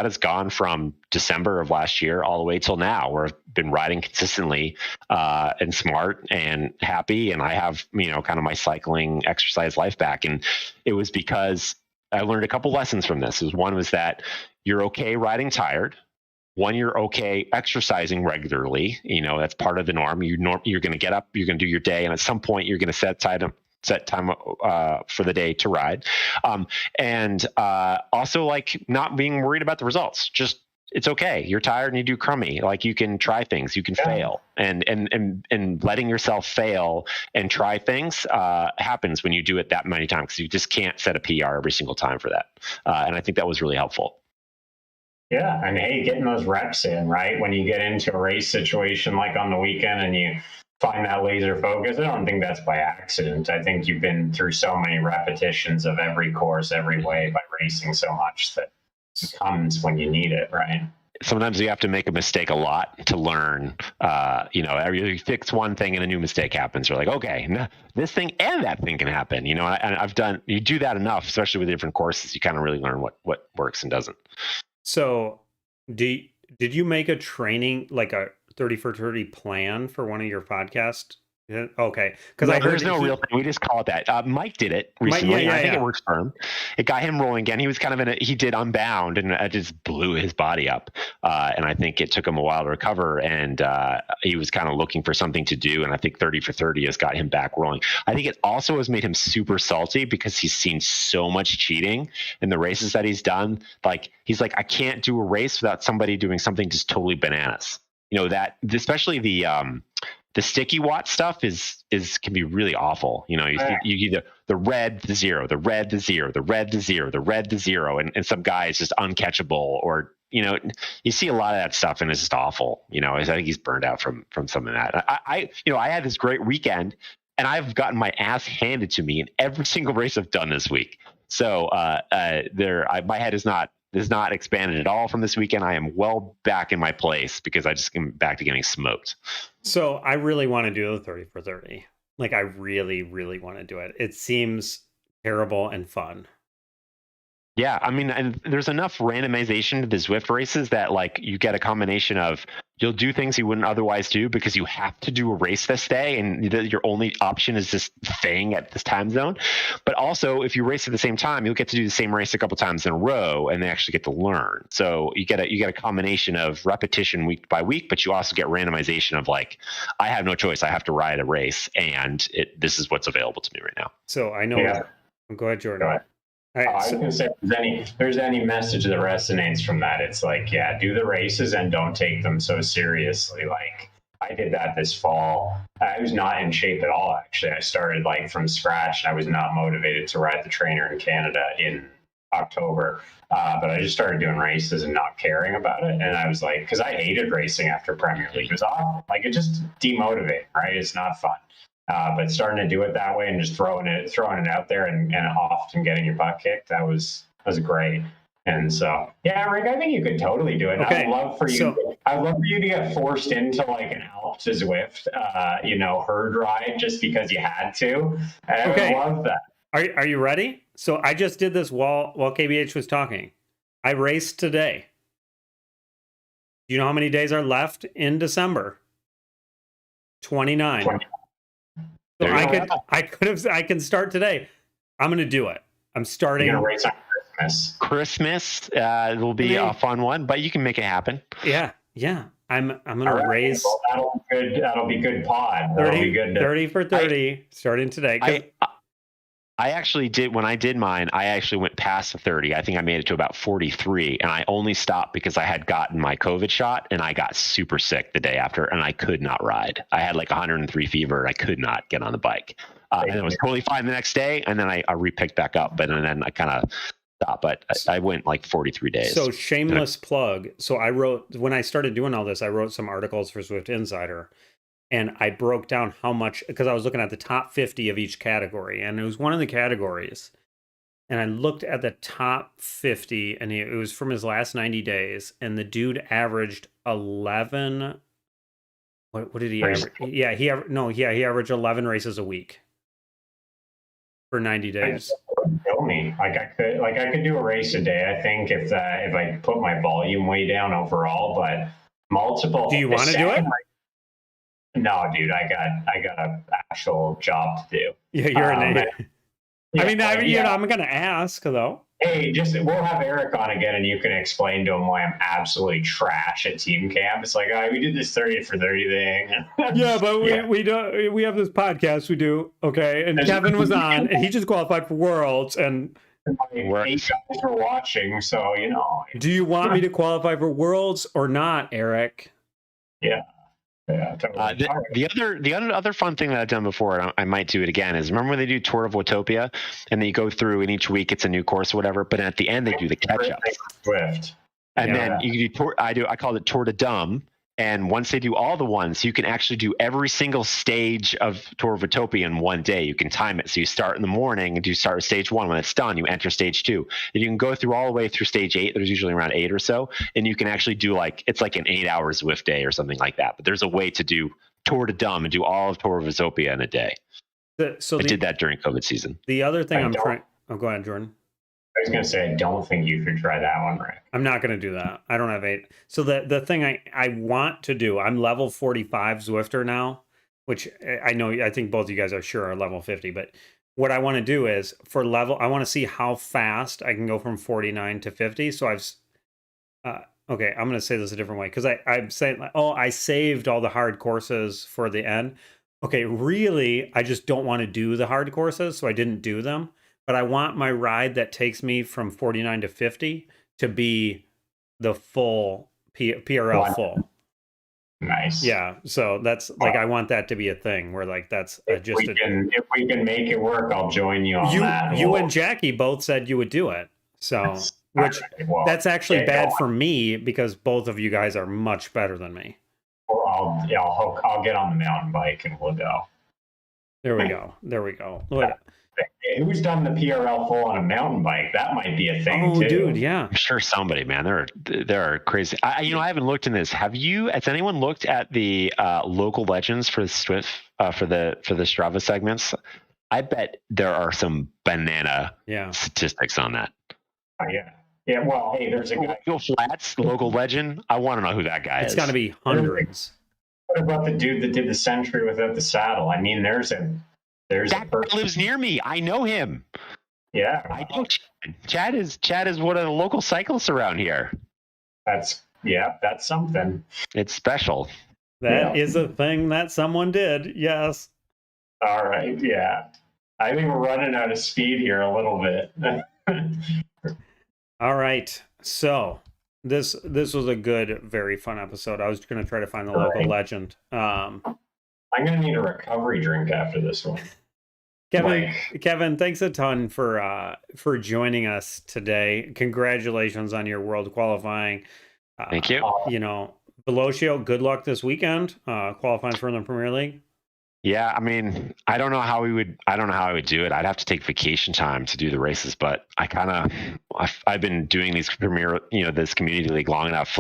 has gone from December of last year all the way till now, where I've been riding consistently and smart and happy. And I have, kind of my cycling exercise life back. And it was because I learned a couple lessons from this. One was that you're okay riding tired. One, you're okay exercising regularly. That's part of the norm. You're going to get up, you're going to do your day. And at some point you're going to set time for the day to ride. And also not being worried about the results. Just, it's okay. You're tired and you do crummy. You can try things, you can fail, and letting yourself fail and try things happens when you do it that many times, because you just can't set a PR every single time for that. And I think that was really helpful. Yeah. And hey, getting those reps in, right? When you get into a race situation like on the weekend and you find that laser focus, I don't think that's by accident. I think you've been through so many repetitions of every course, every way, by racing so much that it comes when you need it, right? Sometimes you have to make a mistake a lot to learn. You fix one thing and a new mistake happens. You're like, okay, this thing and that thing can happen. And you do that enough, especially with different courses, you kind of really learn what works and doesn't. So did you make a training, a 30 for 30 plan for one of your podcasts? Okay, because there's no real thing. We just call it that. Mike did it recently. I think it works for him. It got him rolling again. He was kind of he did Unbound, and it just blew his body up. And I think it took him a while to recover. And he was kind of looking for something to do. And I think 30 for 30 has got him back rolling. I think it also has made him super salty because he's seen so much cheating in the races that he's done. He's like, I can't do a race without somebody doing something just totally bananas. That especially the sticky watch stuff can be really awful. You get the red, the zero, the red, the zero, the red, the zero, the red, the zero, and some guy is just uncatchable, or you see a lot of that stuff and it's just awful. I think he's burned out from some of that. I had this great weekend and I've gotten my ass handed to me in every single race I've done this week. So my head is not expanded at all from this weekend. I am well back in my place because I just came back to getting smoked. So I really want to do the 30 for 30. I really, really want to do it. It seems terrible and fun. Yeah, and there's enough randomization to the Zwift races that you get a combination of you'll do things you wouldn't otherwise do because you have to do a race this day and your only option is this thing at this time zone. But also, if you race at the same time, you'll get to do the same race a couple times in a row and they actually get to learn. So you get a combination of repetition week by week, but you also get randomization of I have no choice. I have to ride a race and this is what's available to me right now. So I know. Yeah. Go ahead, Jordan. Go ahead. Right, I was going to say, if there's any message that resonates from that, it's do the races and don't take them so seriously. I did that this fall. I was not in shape at all, actually. I started from scratch, and I was not motivated to ride the trainer in Canada in October. But I just started doing races and not caring about it. And I was like, because I hated racing after Premier League. It was awful. Like, it just demotivating, right? It's not fun. But starting to do it that way and just throwing it out there and often getting your butt kicked, that was great. And so, yeah, Rick, I think you could totally do it. Okay. I'd love for you to get forced into like an Alp to Zwift, herd ride just because you had to. I would love that. Are you ready? So I just did this while KBH was talking. I raced today. Do you know how many days are left in December? 29. So I can start today. I'm going to do it. I'm starting. You're going to race on Christmas will be a fun one, but you can make it happen. Yeah. I'm gonna race. Well, that'll be good pod. 30 for 30 starting today. I actually did, when I did mine, I actually went past the 30. I think I made it to about 43, and I only stopped because I had gotten my COVID shot and I got super sick the day after and I could not ride. I had like 103 fever and I could not get on the bike. And it was totally fine the next day, and then I re-picked back up, and then I kind of stopped, but I went like 43 days. So shameless plug. So I wrote, when I started doing all this, I wrote some articles for Zwift Insider. And I broke down how much, because I was looking at the top 50 of each category, and it was one of the categories. And I looked at the top 50, and it was from his last 90 days, and the dude averaged 11. What did he average? Yeah, he averaged 11 races a week for 90 days. I could do a race a day, I think, if I put my volume way down overall, but multiple. Do you want to do it? No, dude, I got an actual job to do. Yeah, you're an idiot. I'm going to ask, though. Hey, we'll have Eric on again, and you can explain to him why I'm absolutely trash at team camp. It's like, we did this 30 for 30 thing. Yeah, but we don't. We have this podcast we do, okay? And Kevin was on, and he just qualified for Worlds, and 8 guys were watching, so Do you want me to qualify for Worlds or not, Eric? Yeah. Yeah, totally. The other fun thing that I've done before, and I might do it again, is remember when they do Tour of Watopia, and they go through, and each week it's a new course or whatever, but at the end they do the catch-ups. Zwift. And then you do Tour. I call it Tour de Dum. And once they do all the ones, you can actually do every single stage of Tour of Utopia in one day. You can time it. So you start in the morning and start with stage 1. When it's done, you enter stage 2. And you can go through all the way through stage 8. There's usually around 8 or so. And you can actually do it's like an 8-hour Zwift day or something like that. But there's a way to do Tour de Dum and do all of Tour of Utopia in a day. I did that during COVID season. The other thing I'm trying... Oh, go ahead, Jordan. I was going to say, I don't think you should try that one, Rick. I'm not going to do that. I don't have 8. So the thing I want to do, I'm level 45 Zwifter now, which I think both of you guys are sure are level 50. But what I want to do is I want to see how fast I can go from 49 to 50. So okay, I'm going to say this a different way because I'm saying, I saved all the hard courses for the end. Okay, really, I just don't want to do the hard courses, so I didn't do them. But I want my ride that takes me from 49 to 50 to be the full PRL full. Nice. Yeah. So that's I want that to be a thing where that's if we can make it work, I'll join you on that. You and Jackie both said you would do it. So that's actually bad for me because both of you guys are much better than me. Well, I'll get on the mountain bike and we'll go. There we go. Who's done the PRL full on a mountain bike? That might be a thing too. Oh, dude, yeah. I'm sure somebody, man. They're crazy. I haven't looked in this. Has anyone looked at the local legends for Zwift for the Strava segments? I bet there are some banana statistics on that. Oh, yeah. Yeah. Well, hey, there's a guy. Phil Flats, the local legend. I want to know who that guy is. It's got to be hundreds. What about the dude that did the century without the saddle? I mean, there's that guy lives near me. I know him. Yeah, I know Chad is one of the local cyclists around here. That's something. It's special. That is a thing that someone did. Yes. All right. Yeah. I think we're running out of speed here a little bit. All right. So this was a good, very fun episode. I was going to try to find the local legend. I'm going to need a recovery drink after this one. Kevin, thanks a ton for joining us today. Congratulations on your world qualifying. Thank you. Velocio, good luck this weekend, qualifying for the Premier League. Yeah, I mean, I don't know how I would do it. I'd have to take vacation time to do the races, but I've been doing these this community league long enough.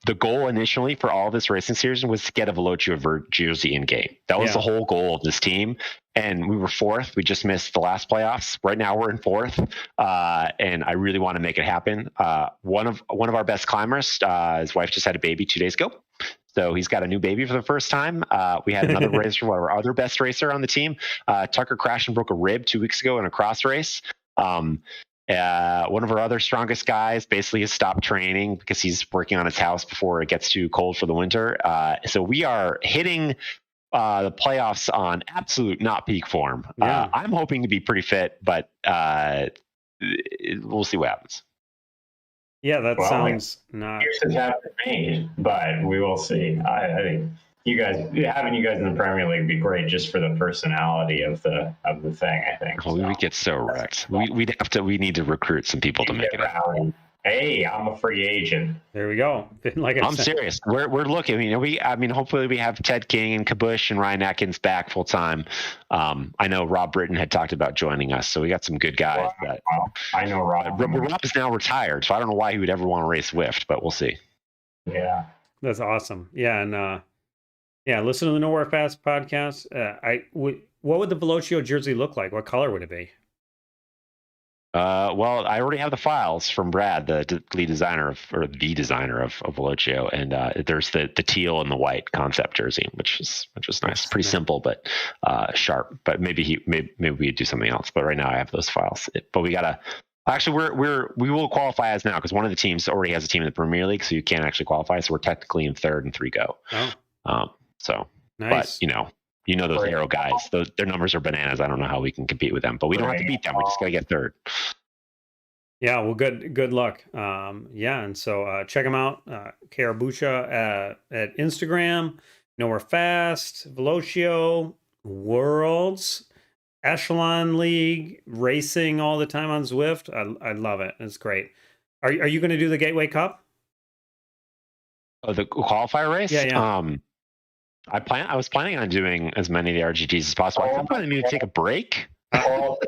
The goal initially for all this racing series was to get a Velocio jersey in game. That was the whole goal of this team. And we were fourth. We just missed the last playoffs. Right now we're in fourth. And I really want to make it happen. One of our best climbers, his wife just had a baby 2 days ago. So he's got a new baby for the first time. We had another racer, one of our other best racer on the team. Tucker crashed and broke a rib 2 weeks ago in a cross race. One of our other strongest guys basically has stopped training because he's working on his house before it gets too cold for the winter. So we are hitting the playoffs on absolute not peak form. Yeah. I'm hoping to be pretty fit, but we'll see what happens. Yeah, that sounds not. Excuses have been made, but we will see. I think having you guys in the Premier League would be great just for the personality of the thing. I think. Well, we get so wrecked. We need to recruit some people to make it happen. Hey, I'm a free agent. There we go. I'm serious. We're looking. Hopefully we have Ted King and Kabush and Ryan Atkins back full time. I know Rob Britton had talked about joining us, so we got some good guys. I know Rob. Rob is now retired, so I don't know why he would ever want to race Zwift, but we'll see. Yeah, that's awesome. Yeah, and listen to the Nowhere Fast podcast. What would the Velocio jersey look like? What color would it be? Well, I already have the files from Brad, the lead designer of Velocio, and there's the teal and the white concept jersey, which is nice. Pretty simple, but sharp. But maybe we do something else. But right now I have those files. But we gotta. Actually, we will qualify as now because one of the teams already has a team in the Premier League, so you can't actually qualify. So we're technically in third and 3 go. Oh. So nice. But those Aero guys, their numbers are bananas. I don't know how we can compete with them, but we don't have to beat them. We just got to get third. Yeah, well, good luck. And so check them out. KR Bouchard at Instagram, Nowhere Fast, Velocio, Worlds, Echelon League, racing all the time on Zwift. I love it. It's great. Are you going to do the Gateway Cup? Oh, the qualifier race? Yeah. I was planning on doing as many of the RGTs as possible. I probably need to take a break. I'll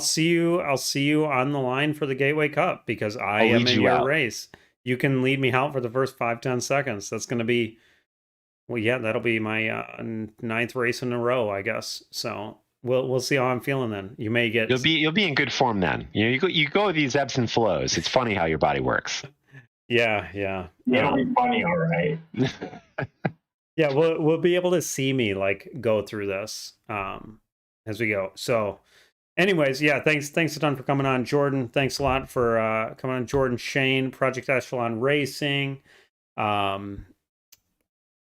see you on the line for the Gateway Cup because I am in your race. You can lead me out for the first 5-10 seconds. That's going to be, that'll be my 9th race in a row, I guess. So we'll see how I'm feeling then. You may get you'll be in good form then. You go with these ebbs and flows. It's funny how your body works. Yeah. It'll be funny, all right. Yeah, we'll be able to see me go through this as we go. So anyways, thanks a ton for coming on, Jordan. Thanks a lot for coming on, Jordan Shane, Project Echelon Racing,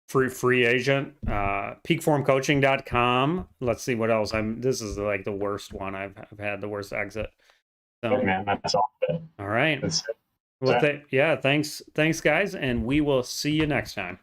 free agent, peakformcoaching.com. Let's see what else. This is the worst one I've had, the worst exit. So, good, man, that's all good. All right. Thanks guys, and we will see you next time.